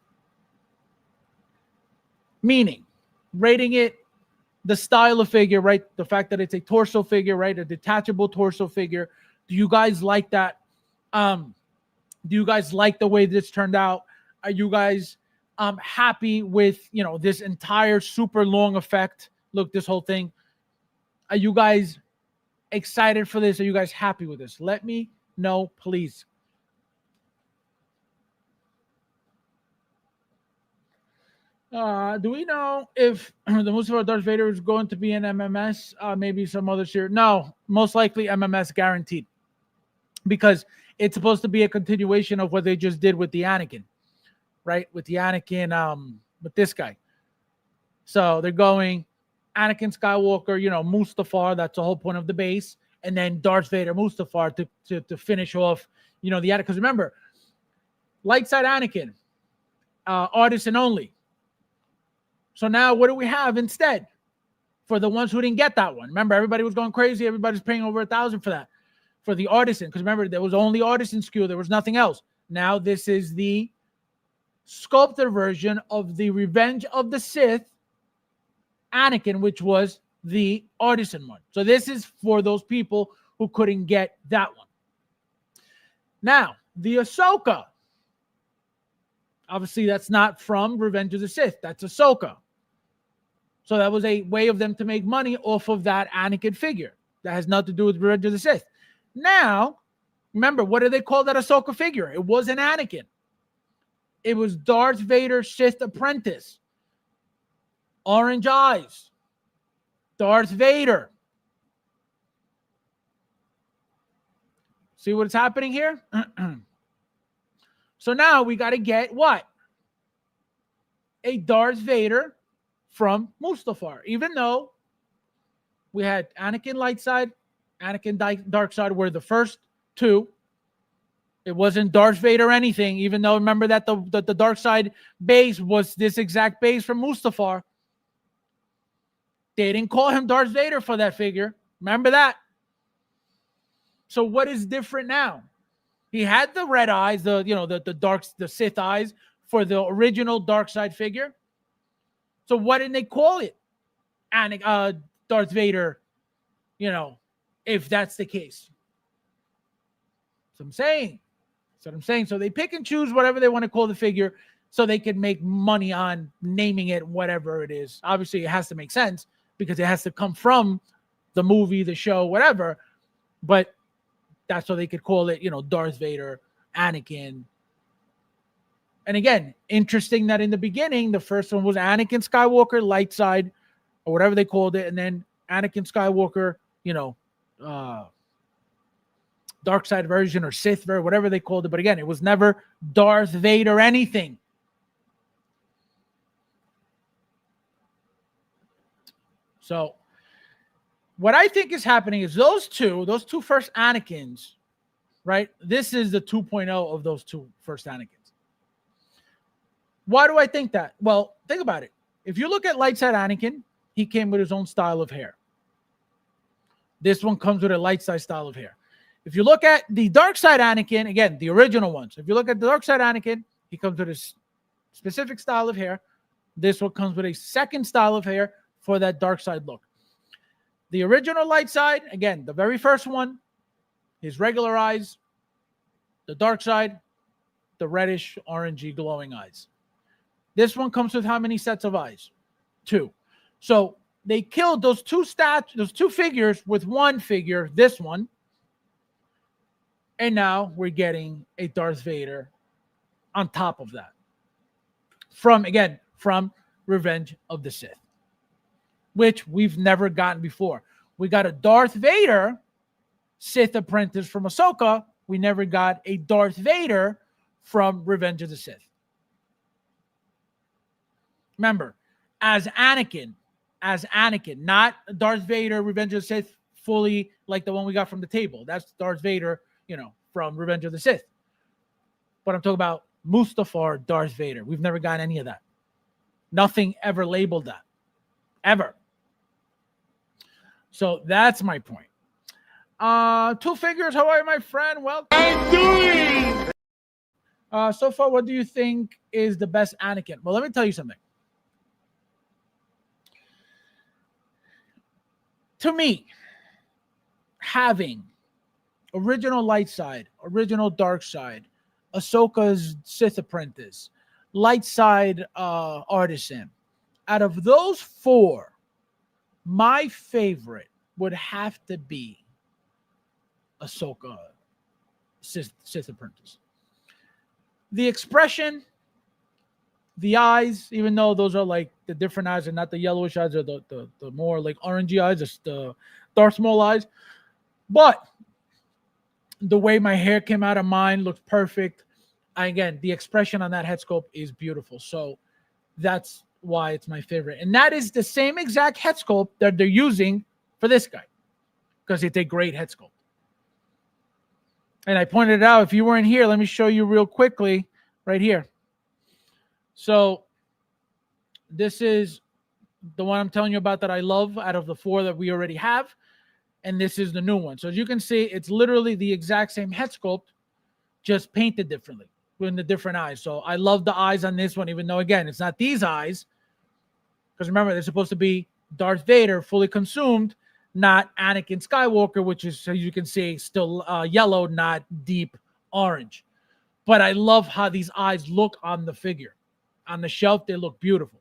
meaning rating it, the style of figure, right? The fact that it's a torso figure, right? A detachable torso figure. Do you guys like that? Do you guys like the way this turned out? Are you guys happy with, this entire super long effect? Look, this whole thing. Are you guys excited for this? Are you guys happy with this? Let me know, please. Do we know if the Mustafar Darth Vader is going to be in MMS? Maybe some other series? No, most likely MMS guaranteed, because it's supposed to be a continuation of what they just did with the Anakin, right? With the Anakin, with this guy. So they're going Anakin Skywalker, Mustafar. That's the whole point of the base, and then Darth Vader, Mustafar to finish off, the Anakin. Because remember, light side Anakin, artisan only. So now what do we have instead for the ones who didn't get that one? Remember, everybody was going crazy. Everybody's paying over $1,000 for that, for the artisan. Because remember, there was only artisan SKU. There was nothing else. Now this is the sculpted version of the Revenge of the Sith Anakin, which was the artisan one. So this is for those people who couldn't get that one. Now, the Ahsoka. Obviously, that's not from Revenge of the Sith. That's Ahsoka. So that was a way of them to make money off of that Anakin figure. That has nothing to do with Revenge of the Sith. Now, remember, what do they call that Ahsoka figure? It wasn't Anakin. It was Darth Vader Sith apprentice. Orange eyes. Darth Vader. See what's happening here? So now we got to get what? A Darth Vader from Mustafar. Even though we had Anakin light side, Anakin dark side were the first 2. It wasn't Darth Vader anything, even though remember that the dark side base was this exact base from Mustafar. They didn't call him Darth Vader for that figure. Remember that? So what is different now? He had the red eyes, the Sith eyes for the original dark side figure. So what did they call it? Darth Vader, if that's the case. That's what I'm saying. That's what I'm saying. So they pick and choose whatever they want to call the figure so they can make money on naming it, whatever it is. Obviously, it has to make sense because it has to come from the movie, the show, whatever. But that's so they could call it, Darth Vader, Anakin. And again, interesting that in the beginning, the first one was Anakin Skywalker, light side, or whatever they called it. And then Anakin Skywalker, dark side version or Sith version, whatever they called it. But again, it was never Darth Vader anything. So what I think is happening is those two first Anakins, right? This is the 2.0 of those two first Anakins. Why do I think that? Well, think about it. If you look at light side Anakin, he came with his own style of hair. This one comes with a light side style of hair. If you look at the dark side Anakin, again, the original ones, if you look at the dark side Anakin, he comes with a specific style of hair. This one comes with a second style of hair for that dark side look. The original light side, again, the very first one, his regular eyes. The dark side, the reddish, orangey, glowing eyes. This one comes with how many sets of eyes? 2. So they killed those two figures with one figure, this one. And now we're getting a Darth Vader on top of that. From Revenge of the Sith, which we've never gotten before. We got a Darth Vader Sith apprentice from Ahsoka. We never got a Darth Vader from Revenge of the Sith. Remember, as Anakin, not Darth Vader, Revenge of the Sith, fully like the one we got from the table. That's Darth Vader, from Revenge of the Sith. But I'm talking about Mustafar Darth Vader. We've never gotten any of that. Nothing ever labeled that. Ever. So that's my point. 2 figures. How are you, my friend? Welcome. I'm doing. So far, what do you think is the best Anakin? Well, let me tell you something. To me, having original light side, original dark side, Ahsoka's Sith apprentice, light side artisan, out of those 4, my favorite would have to be Ahsoka Sith apprentice. The expression, the eyes, even though those are like the different eyes and not the yellowish eyes or the more like orangey eyes, just the Darth Maul eyes. But the way my hair came out of mine looked perfect. Again, the expression on that head sculpt is beautiful. So that's why it's my favorite. And that is the same exact head sculpt that they're using for this guy, because it's a great head sculpt. And I pointed it out. If you weren't here, let me show you real quickly right here. So this is the one I'm telling you about that I love out of the 4 that we already have. And this is the new one. So as you can see, it's literally the exact same head sculpt, just painted differently with the different eyes. So I love the eyes on this one, even though, again, it's not these eyes. Because remember, they're supposed to be Darth Vader fully consumed, not Anakin Skywalker, which is, as you can see, still yellow, not deep orange. But I love how these eyes look on the figure. On the shelf, they look beautiful,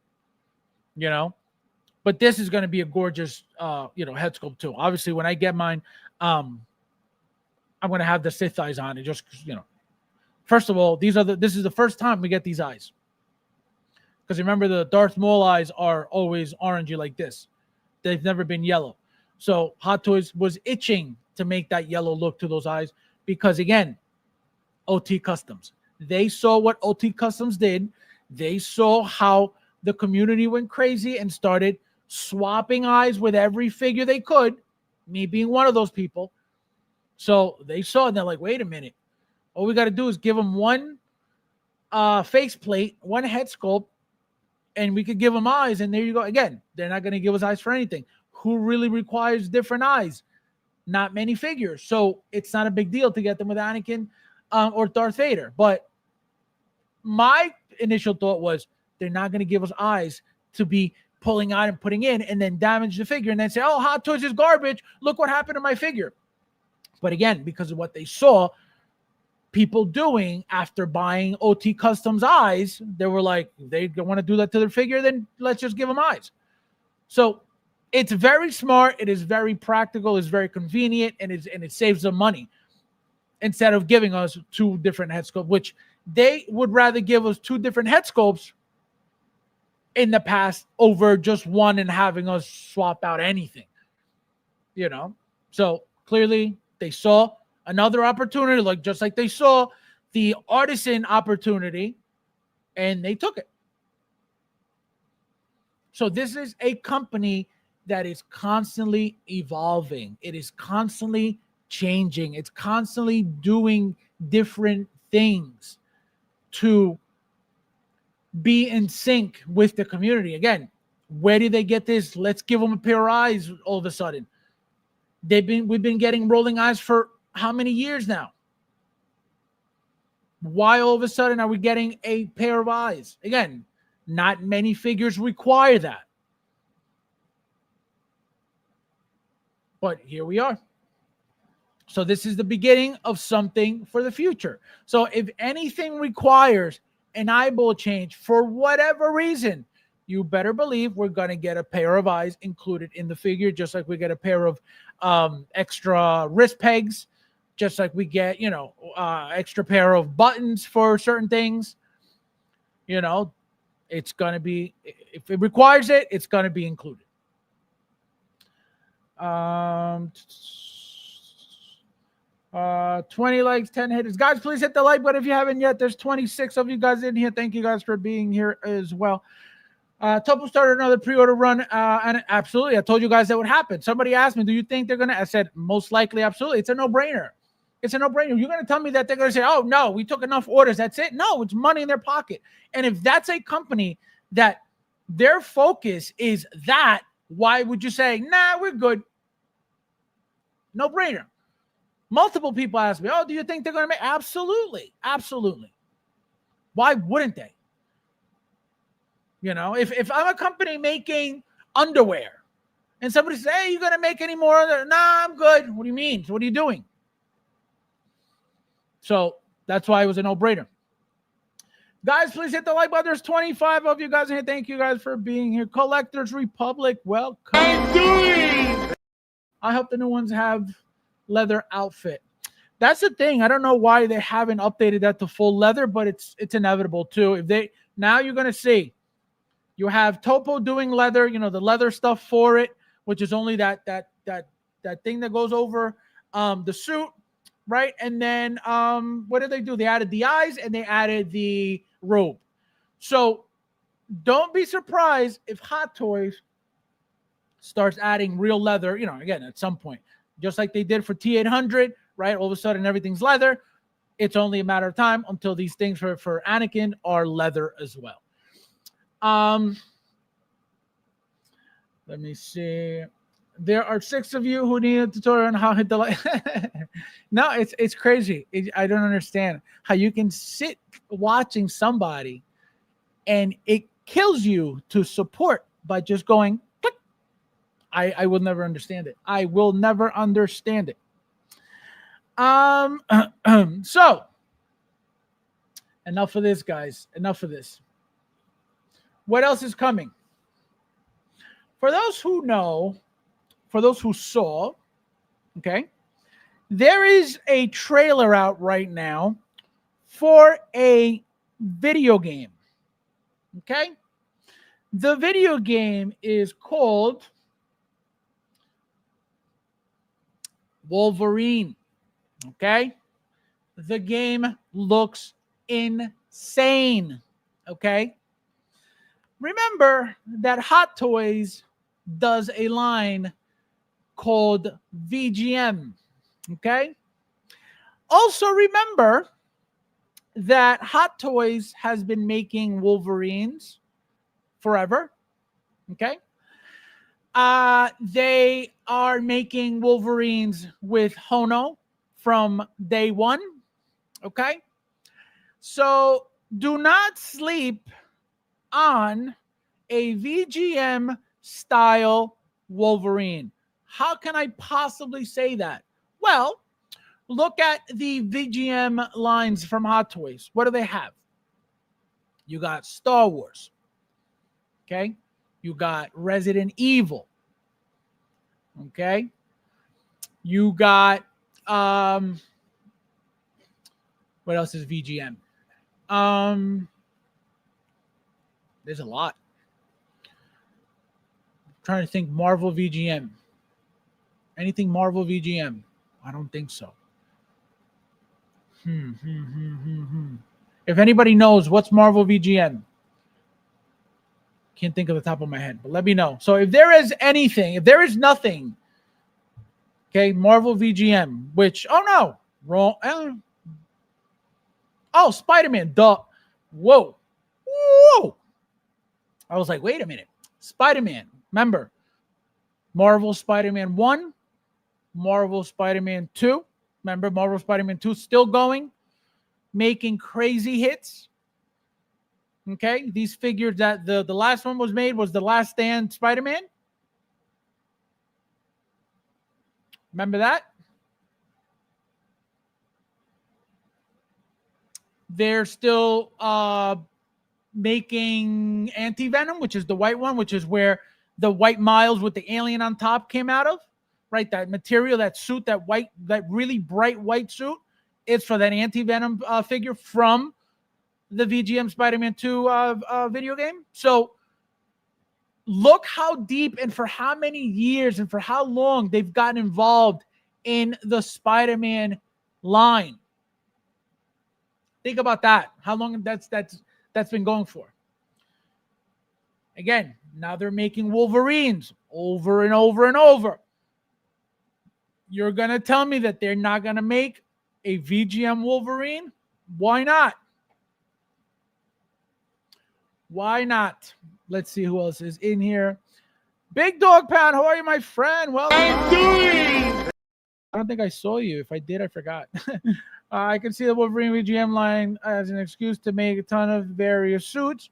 But this is going to be a gorgeous, head sculpt too. Obviously, when I get mine, I'm going to have the Sith eyes on it. Just, First of all, this is the first time we get these eyes. Because remember, the Darth Maul eyes are always orangey like this. They've never been yellow. So Hot Toys was itching to make that yellow look to those eyes because, again, OT Customs. They saw what OT Customs did. They saw how the community went crazy and started swapping eyes with every figure they could, me being one of those people. So they saw and they're like, wait a minute. All we got to do is give them one face plate, one head sculpt, and we could give them eyes. And there you go. Again, they're not going to give us eyes for anything. Who really requires different eyes? Not many figures. So it's not a big deal to get them with Anakin or Darth Vader. But my initial thought was they're not going to give us eyes to be pulling out and putting in and then damage the figure and then say, oh, Hot Toys is garbage. Look what happened to my figure. But again, because of what they saw people doing after buying OT Customs eyes, they were like, they want to do that to their figure, then let's just give them eyes. So it's very smart. It is very practical. It's very convenient, and it saves them money instead of giving us 2 different head sculpts, which they would rather give us 2 different head sculpts in the past over just one and having us swap out anything. you know. So clearly they saw another opportunity, like just like they saw the artisan opportunity, and they took it. So this is a company that is constantly evolving. It is constantly changing. It's constantly doing different things to be in sync with the community. Again, where did they get this? Let's give them a pair of eyes all of a sudden. We've been getting rolling eyes for how many years now? Why all of a sudden are we getting a pair of eyes? Again, not many figures require that. But here we are. So this is the beginning of something for the future. So if anything requires an eyeball change for whatever reason, you better believe we're going to get a pair of eyes included in the figure, just like we get a pair of extra wrist pegs, just like we get, extra pair of buttons for certain things. It's going to be, if it requires it, it's going to be included. 20 likes, 10 hitters. Guys, please hit the like button if you haven't yet. There's 26 of you guys in here. Thank you guys for being here as well. Topo started another pre-order run, and absolutely, I told you guys that would happen. Somebody asked me, do you think they're going to? I said, most likely, absolutely. It's a no-brainer. It's a no-brainer. You're going to tell me that they're going to say, oh, no, we took enough orders. That's it? No, it's money in their pocket. And if that's a company that their focus is that, why would you say, nah, we're good? No-brainer. Multiple people ask me, oh, do you think they're going to make? Absolutely. Absolutely. Why wouldn't they? If I'm a company making underwear and somebody says, hey, you going to make any more? Nah, I'm good. What do you mean? So what are you doing? So that's why it was a no-brainer. Guys, please hit the like button. There's 25 of you guys in here. Thank you guys for being here. Collectors Republic, welcome. I hope the new ones have leather outfit. That's the thing. I don't know why they haven't updated that to full leather, but it's inevitable too. Now you're going to see. You have Topo doing leather, the leather stuff for it, which is only that thing that goes over the suit, right? And then what did they do? They added the eyes and they added the robe. So don't be surprised if Hot Toys starts adding real leather, again, at some point, just like they did for T800, right? All of a sudden everything's leather. It's only a matter of time until these things for Anakin are leather as well. Let me see. There are 6 of you who need a tutorial on how to hit the like. No, it's crazy. I don't understand how you can sit watching somebody and it kills you to support by just going click. I will never understand it. I will never understand it. So enough of this, guys. Enough of this. What else is coming? For those who know, for those who saw, okay, there is a trailer out right now for a video game. Okay? The video game is called Wolverine. Okay? The game looks insane. Okay? Remember that Hot Toys does a line called VGM. Okay? Also remember that Hot Toys has been making Wolverines forever. Okay? They are making Wolverines with Hono from day one. Okay? So do not sleep on a VGM style Wolverine. How can I possibly say that? Well, look at the VGM lines from Hot Toys. What do they have? You got Star Wars. Okay? You got Resident Evil. Okay? You got what else is VGM? There's a lot. I'm trying to think Marvel VGM. Anything Marvel VGM? I don't think so. If anybody knows what's Marvel VGM, can't think of the top of my head, but let me know. So if there is anything, if there is nothing, okay, Marvel VGM, which, oh no, wrong. Oh, Spider-Man, duh. Whoa. I was like, wait a minute. Spider-Man, remember, Marvel Spider-Man 1, Marvel Spider-Man 2. Remember, Marvel Spider-Man 2 still going, making crazy hits. Okay, these figures that the last one was made was the Last Stand Spider-Man. Remember that? They're still making Anti-Venom, which is the white one, which is where the white Miles with the alien on top came out of, right? That material, that suit, that white, that really bright white suit, it's for that Anti-Venom figure from the VGM Spider-Man 2 video game. So look how deep and for how many years and for how long they've gotten involved in the Spider-Man line. Think about that. How long that's been going for. Again, now they're making Wolverines over and over and over. You're going to tell me that they're not going to make a VGM Wolverine? Why not? Why not? Let's see who else is in here. Big Dog Pound, how are you, my friend? Well, I don't think I saw you. If I did, I forgot. I can see the Wolverine VGM line as an excuse to make a ton of various suits.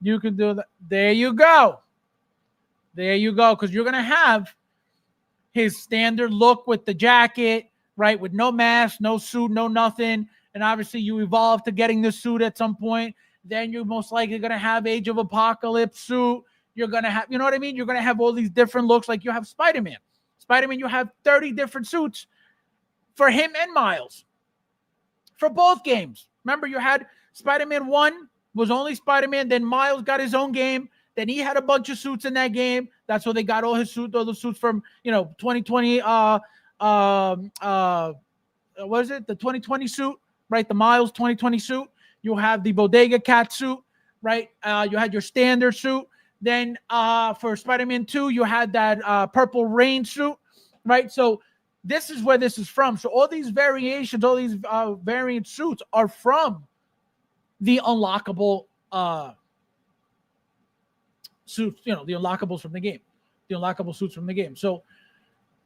You can do that. There you go. There you go. Because you're going to have his standard look with the jacket, right? With no mask, no suit, no nothing. And obviously you evolve to getting the suit at some point. Then you're most likely going to have Age of Apocalypse suit. You're going to have, you know what I mean? You're going to have all these different looks like you have Spider-Man. Spider-Man, you have 30 different suits for him and Miles for both games. Remember, you had Spider-Man 1 was only Spider-Man. Then Miles got his own game. Then he had a bunch of suits in that game. That's where they got all his suits, all the suits from, 2020. What is it? The 2020 suit, right? The Miles 2020 suit. You have the Bodega Cat suit, right? You had your standard suit. Then for Spider-Man 2, you had that Purple Rain suit, right? So this is where this is from. So all these variations, all these variant suits are from the unlockable suits, the unlockables from the game, the unlockable suits from the game. So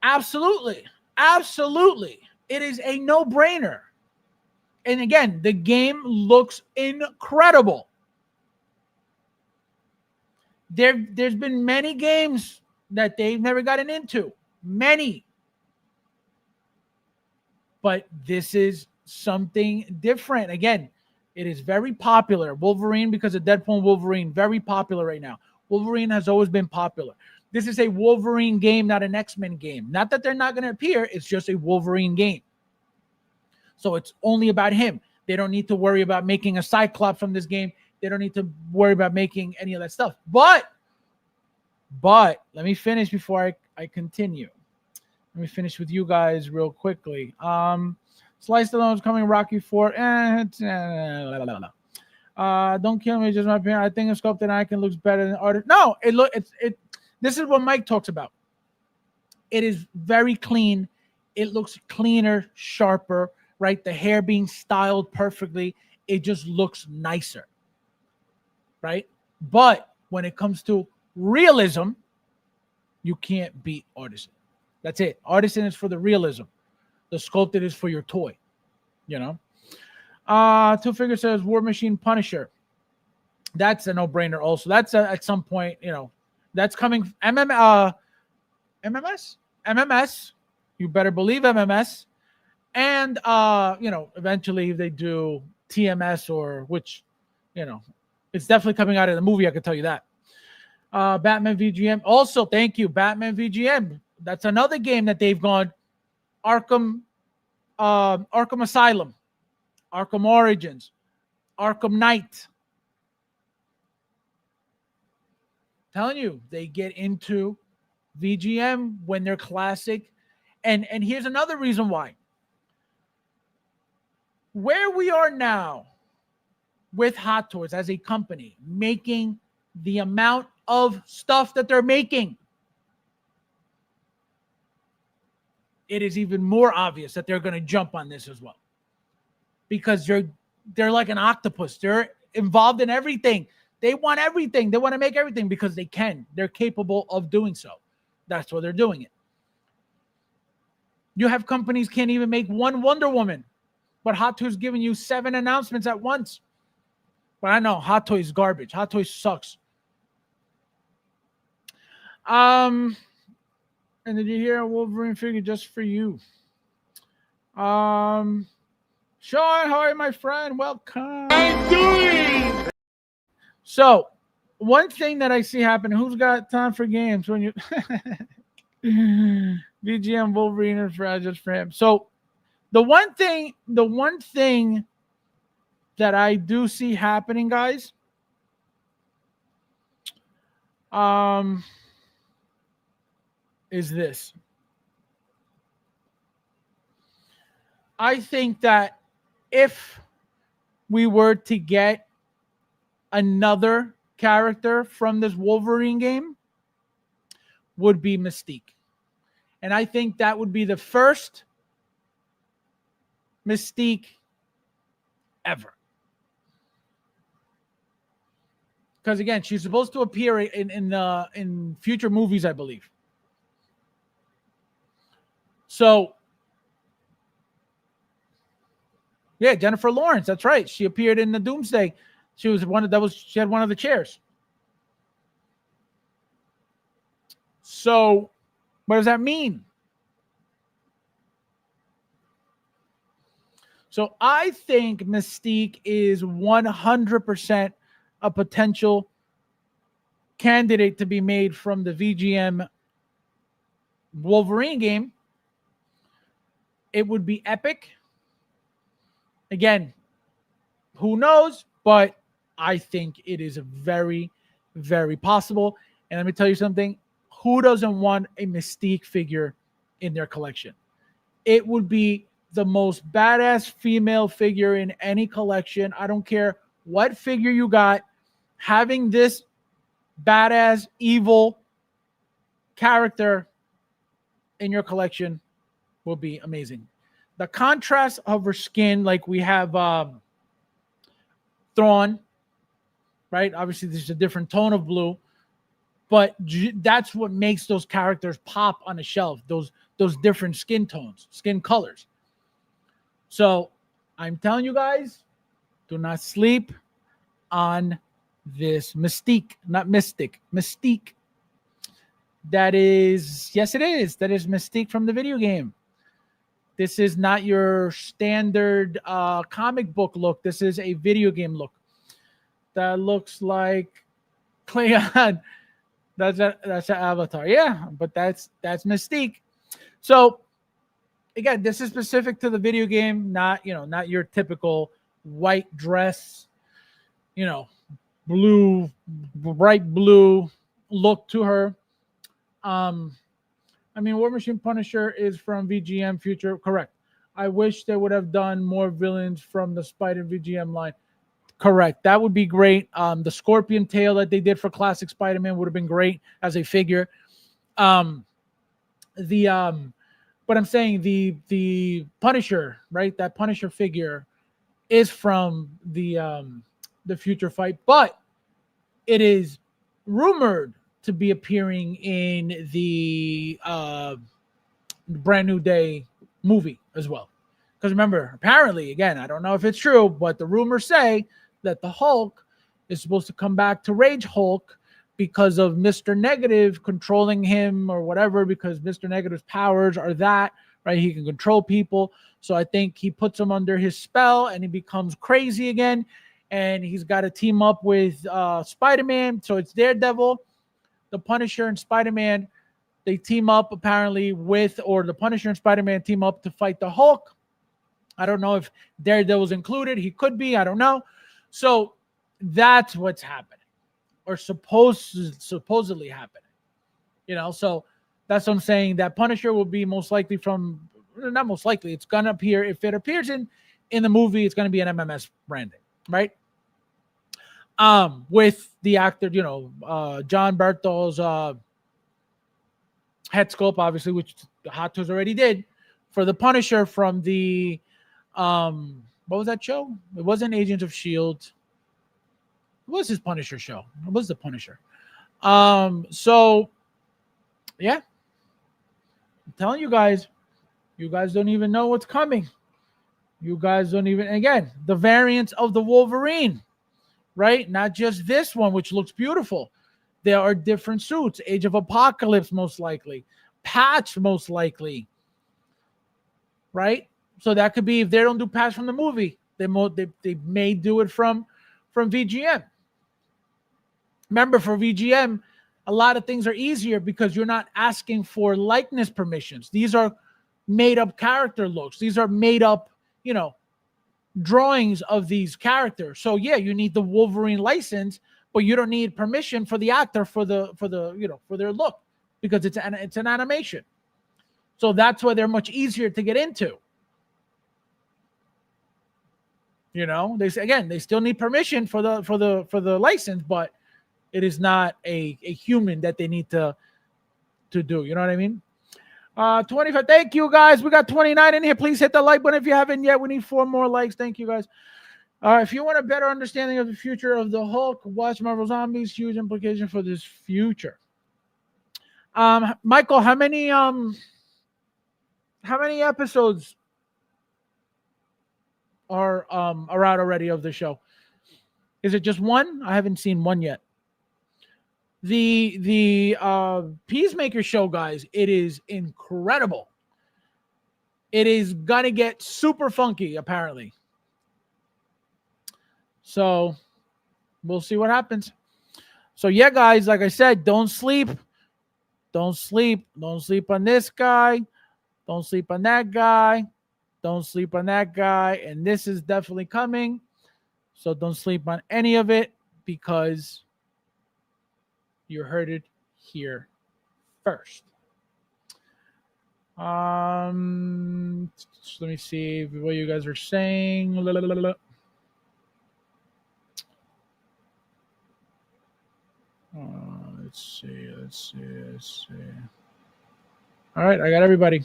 absolutely, it is a no-brainer. And again, the game looks incredible. There's been many games that they've never gotten into. Many. But this is something different. Again, it is very popular. Wolverine, because of Deadpool and Wolverine, very popular right now. Wolverine has always been popular. This is a Wolverine game, not an X-Men game. Not that they're not going to appear. It's just a Wolverine game. So it's only about him. They don't need to worry about making a Cyclops from this game. They don't need to worry about making any of that stuff. But let me finish before I continue. Let me finish with you guys real quickly. Slice Alone is coming. Rocky 4. Don't kill me. Just my opinion. I think a sculpted icon looks better than artist. No, this is what Mike talks about. It is very clean. It looks cleaner, sharper, right? The hair being styled perfectly. It just looks nicer, right? But when it comes to realism, you can't beat Artisan. That's it. Artisan is for the realism. The sculpted is for your toy, Two Figure says War Machine Punisher. That's a no-brainer also. That's at some point, that's coming. MMS. You better believe MMS. And, eventually if they do TMS or which, it's definitely coming out of the movie. I can tell you that. Batman VGM. Also, thank you. Batman VGM. That's another game that they've gone Arkham Asylum, Arkham Origins, Arkham Knight. Telling you, they get into VGM when they're classic And here's another reason why. Where we are now with Hot Toys as a company, making the amount of stuff that they're making, it is even more obvious that they're going to jump on this as well. Because they're like an octopus. They're involved in everything. They want everything. They want to make everything because they can. They're capable of doing so. That's why they're doing it. You have companies can't even make one Wonder Woman, but Hot Toys giving you 7 announcements at once. But I know Hot Toys is garbage. Hot Toys sucks. And did you hear a Wolverine figure just for you? Sean, how are you, my friend? Welcome. I'm doing. So, one thing that I see happen, who's got time for games when you VGM Wolverine or Fred just for him. So, the one thing that I do see happening, guys, is this. I think that if we were to get another character from this Wolverine game, would be Mystique. And I think that would be the first Mystique ever. Because again, she's supposed to appear in future movies, I believe. So, yeah, Jennifer Lawrence. That's right. She appeared in the Doomsday. She was she had one of the chairs. So, what does that mean? So, I think Mystique is 100% a potential candidate to be made from the VGM Wolverine game. It would be epic. Again, who knows? But I think it is very, very possible. And let me tell you something. Who doesn't want a Mystique figure in their collection? It would be the most badass female figure in any collection. I don't care what figure you got. Having this badass, evil character in your collection will be amazing. The contrast of her skin, like we have Thrawn, right? Obviously, there's a different tone of blue, but that's what makes those characters pop on a shelf. Those different skin tones, skin colors. So I'm telling you guys, do not sleep on this Mystique, not Mystic, Mystique. That is, yes, it is. That is Mystique from the video game. This is not your standard comic book look. This is a video game look. That looks like Cleon. That's an avatar. Yeah, but that's Mystique. So again, this is specific to the video game, not your typical white dress, blue, bright blue look to her. War Machine Punisher is from VGM Future. Correct. I wish they would have done more villains from the Spider VGM line. Correct. That would be great. The Scorpion tail that they did for Classic Spider-Man would have been great as a figure. But I'm saying the Punisher, right? That Punisher figure is from the Future Fight, but it is rumored to be appearing in the Brand New Day movie as well. Because remember, apparently, again, I don't know if it's true, but the rumors say that the Hulk is supposed to come back to Rage Hulk because of Mr. Negative controlling him or whatever, because Mr. Negative's powers are that, right? He can control people. So I think he puts him under his spell and he becomes crazy again. And he's got to team up with Spider-Man. So it's Daredevil, the Punisher, and Spider-Man. They team up apparently the Punisher and Spider-Man team up to fight the Hulk. I don't know if Daredevil's included. He could be. I don't know. So that's what's happening, or supposedly happening. So That's what I'm saying. That Punisher will be most likely from, not most likely, it's gonna appear, if it appears in the movie, it's gonna be an MMS branding, right? With the actor, John Berthol's head sculpt, obviously, which the Hot Toys already did for the Punisher from the what was that show? It wasn't Agents of Shield. What was his Punisher show? It was the Punisher. So yeah, I'm telling you guys don't even know what's coming. You guys don't even, again, the variants of the Wolverine, right? Not just this one, which looks beautiful. There are different suits. Age of Apocalypse, most likely. Patch, most likely. Right? So that could be, if they don't do Patch from the movie, they may do it from VGM. Remember, for VGM, a lot of things are easier because you're not asking for likeness permissions. These are made up character looks. These are made up, drawings of these characters. So yeah, you need the Wolverine license, but you don't need permission for the actor for their look, because it's an animation. So that's why they're much easier to get into. They say, again, they still need permission for the license, but it is not a human that they need to do. You know what I mean? 25. Thank you, guys. We got 29 in here. Please hit the like button if you haven't yet. We need 4 more likes. Thank you, guys. If you want a better understanding of the future of the Hulk, watch Marvel Zombies. Huge implication for this future. Michael, how many episodes are out already of the show? Is it just one? I haven't seen one yet. The Peacemaker show, guys, it is incredible. It is gonna get super funky, apparently. So we'll see what happens. So yeah, guys, like I said, don't sleep. Don't sleep. Don't sleep on this guy. Don't sleep on that guy. Don't sleep on that guy. And this is definitely coming. So don't sleep on any of it, because you heard it here first. Let me see what you guys are saying. Let's see. All right, I got everybody.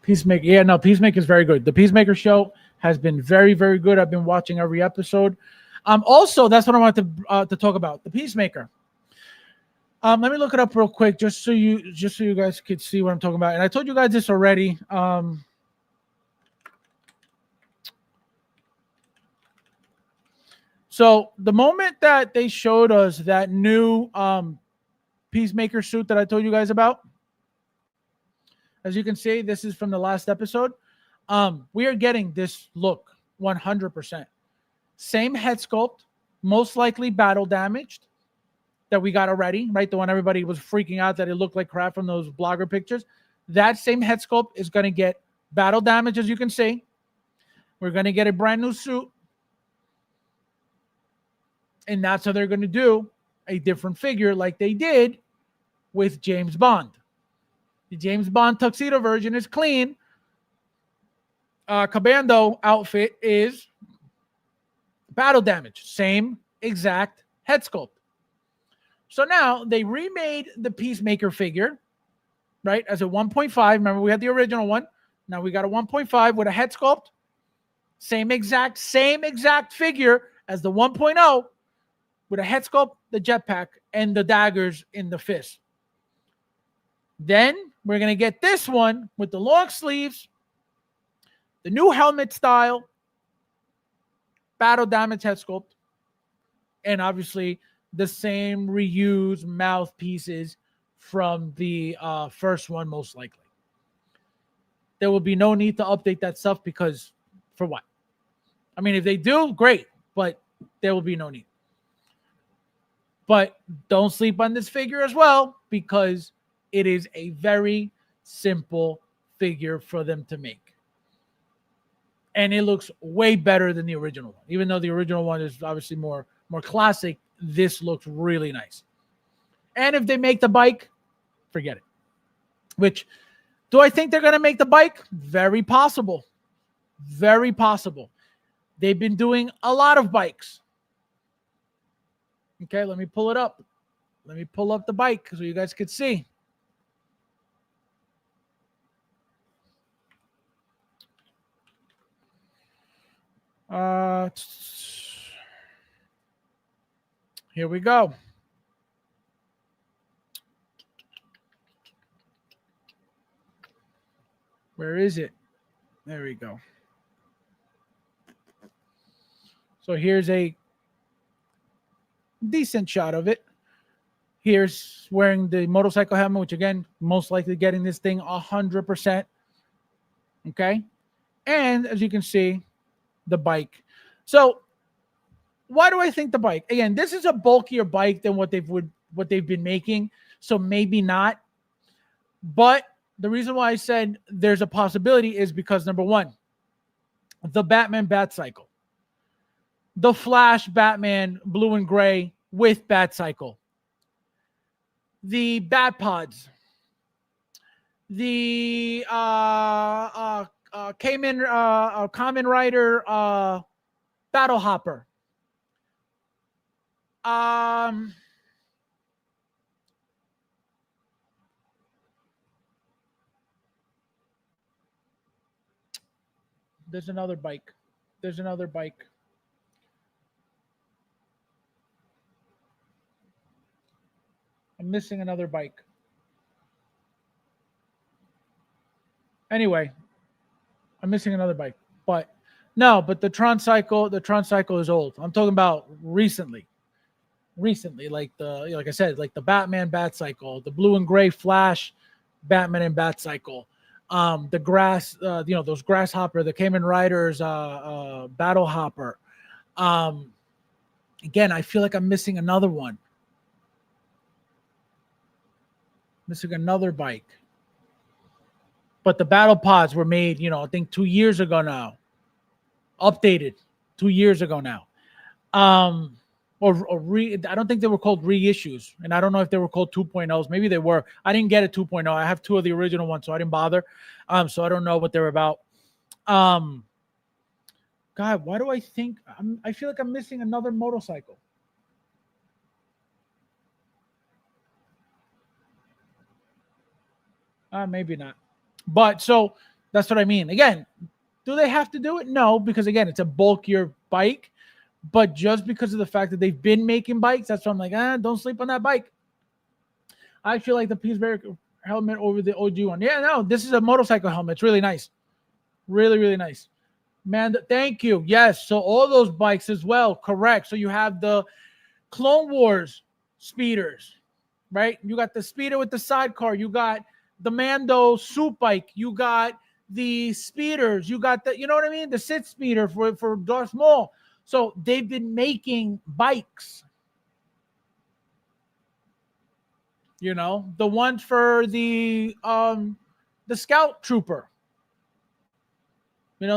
Peacemaker. Yeah, no, Peacemaker is very good. The Peacemaker show has been very, very good. I've been watching every episode. Also, that's what I wanted to talk about. The Peacemaker. Let me look it up real quick, just so you guys could see what I'm talking about. And I told you guys this already. So the moment that they showed us that new Peacemaker suit that I told you guys about, as you can see, this is from the last episode. We are getting this look 100%. Same head sculpt, most likely battle damaged, that we got already, right? The one everybody was freaking out that it looked like crap from those blogger pictures. That same head sculpt is going to get battle damage, as you can see. We're going to get a brand new suit. And that's how they're going to do a different figure, like they did with James Bond. The James Bond tuxedo version is clean. Cabando outfit is battle damage. Same exact head sculpt. So now they remade the Peacemaker figure, right, as a 1.5. Remember, we had the original one. Now we got a 1.5 with a head sculpt. Same exact figure as the 1.0 with a head sculpt, the jetpack, and the daggers in the fist. Then we're going to get this one with the long sleeves, the new helmet style, battle damage head sculpt, and obviously the same reused mouthpieces from the first one, most likely. There will be no need to update that stuff, because for what? I mean, if they do, great, but there will be no need. But don't sleep on this figure as well, because it is a very simple figure for them to make. And it looks way better than the original one. Even though the original one is obviously more classic, this looks really nice. And if they make the bike, forget it. Which, do I think they're going to make the bike? Very possible. Very possible. They've been doing a lot of bikes. Okay, let me pull it up. Let me pull up the bike so you guys could see. Here we go. Where is it? There we go. So here's a decent shot of it. Here's wearing the motorcycle helmet, which again, most likely getting this thing 100%. Okay. And as you can see, the bike. So why do I think the bike? Again, this is a bulkier bike than what they've been making. So maybe not. But the reason why I said there's a possibility is because, number one, the Batman Bat Cycle, the Flash Batman blue and gray with Bat Cycle, the Bat Pods, the Kamen Rider Battle Hopper, there's another bike. There's another bike. I'm missing another bike. Anyway, I'm missing another bike. But no, but the Tron Cycle is old. I'm talking about recently. Recently, like I said, like the Batman Bat Cycle, the blue and gray Flash Batman and Bat Cycle. The grass, those Grasshopper, the Kamen Riders, Battle Hopper. Again, I feel like I'm missing another one. Missing another bike. But the Battle Pods were made, I think 2 years ago now. Updated 2 years ago now. I don't think they were called reissues. And I don't know if they were called 2.0s. Maybe they were. I didn't get a 2.0. I have 2 of the original ones, so I didn't bother. So I don't know what they're about. God, why do I think I feel like I'm missing another motorcycle? Maybe not. But so that's what I mean. Again, do they have to do it? No, because again, it's a bulkier bike. But just because of the fact that they've been making bikes, that's why I'm like, don't sleep on that bike. I feel like the Peaceberry helmet over the OG one. Yeah, no, this is a motorcycle helmet. It's really nice. Really, really nice. Man, thank you. Yes, so all those bikes as well. Correct. So you have the Clone Wars speeders, right? You got the speeder with the sidecar. You got the Mando suit bike. You got the speeders. You got the, you know what I mean? The Sith speeder for Darth Maul. So they've been making bikes. The ones for the Scout Trooper.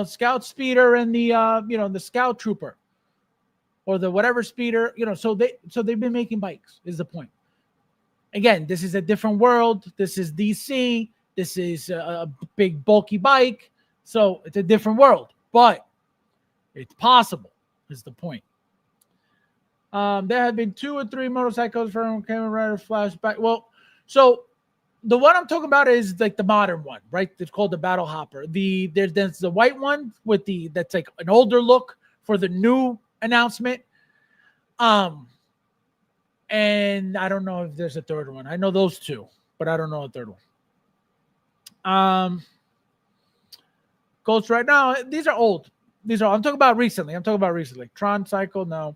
Scout Speeder and the the Scout Trooper. Or the whatever speeder, so they've been making bikes, is the point. Again, this is a different world. This is DC. This is a big bulky bike. So it's a different world. But it's possible, is the point. There have been 2 or 3 motorcycles from Kamen Rider Flashback. Well, so the one I'm talking about is like the modern one, right? It's called the Battle Hopper. There's the white one with that's like an older look for the new announcement. And I don't know if there's a third one. I know those 2, but I don't know a third one. Ghost right now. These are old. I'm talking about recently. Tron Cycle, no.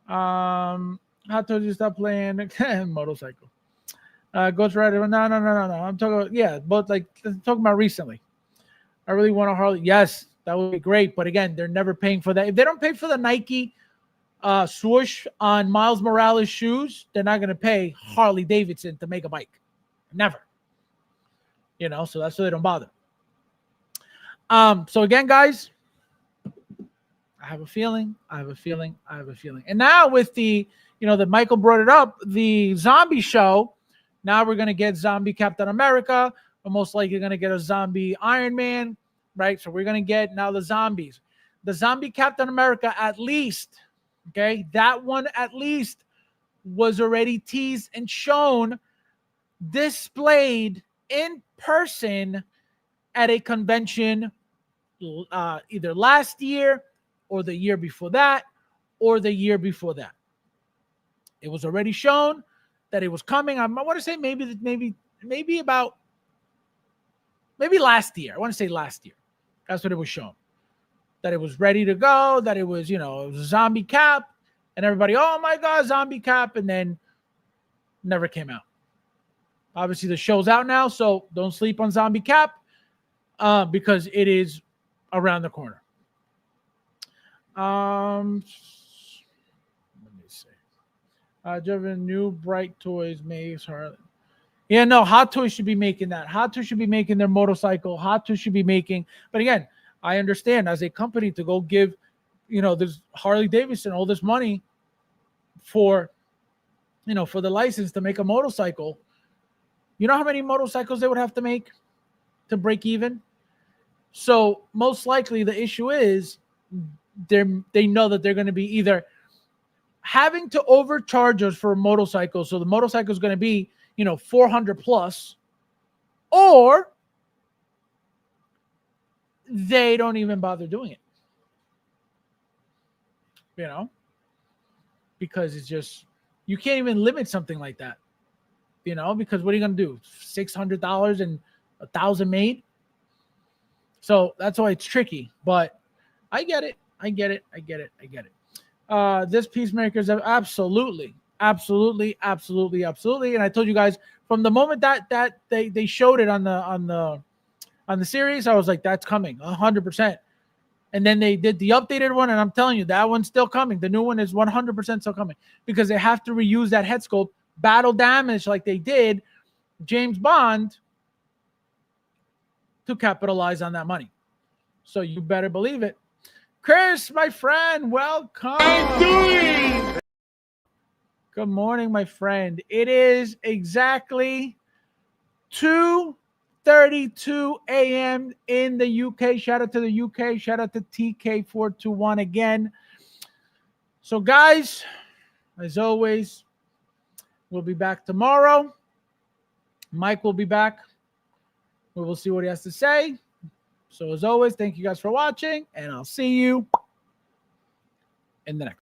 How told you stop playing motorcycle? Ghost Rider, no. I'm talking about, but I'm talking about recently. I really want a Harley. Yes, that would be great. But again, they're never paying for that. If they don't pay for the Nike swoosh on Miles Morales shoes, they're not going to pay Harley Davidson to make a bike. Never. So that's why they don't bother. So again, guys, I have a feeling. And now with the, that Michael brought it up, the zombie show, now we're going to get zombie Captain America. We're most likely going to get a zombie Iron Man, right? So we're going to get now the zombies. The zombie Captain America, at least, okay, that one at least was already teased and shown, displayed in person at a convention either last year or the year before that or the year before that. It was already shown that it was coming. I want to say maybe last year. I want to say last year. That's what it was shown. That it was ready to go, that it was, it was a zombie Cap, and everybody, oh my God, zombie Cap, and then never came out. Obviously, the show's out now, so don't sleep on zombie Cap because it is around the corner. Let me see. Driven new Bright Toys makes Harley. Yeah, no, Hot Toys should be making that. Hot Toys should be making their motorcycle. Hot Toys should be making. But again, I understand as a company to go give, this Harley Davidson all this money for, for the license to make a motorcycle. You know how many motorcycles they would have to make to break even? So most likely the issue is they know that they're going to be either having to overcharge us for a motorcycle. So the motorcycle is going to be, 400 plus, or they don't even bother doing it. Because it's just, you can't even limit something like that. Because what are you going to do? $600 and 1,000 made? So that's why it's tricky, but I get it. This Peacemakers have absolutely. And I told you guys from the moment that they showed it on the series, I was like, that's coming 100%. And then they did the updated one, and I'm telling you, that one's still coming. The new one is 100% still coming because they have to reuse that head sculpt, battle damage like they did James Bond, to capitalize on that money. So you better believe it. Chris, my friend, welcome. Good morning, my friend. It is exactly 2:32 a.m. in the UK. Shout out to the UK. Shout out to TK421 again. So, guys, as always, we'll be back tomorrow. Mike will be back. We will see what he has to say. So, as always, thank you guys for watching, and I'll see you in the next.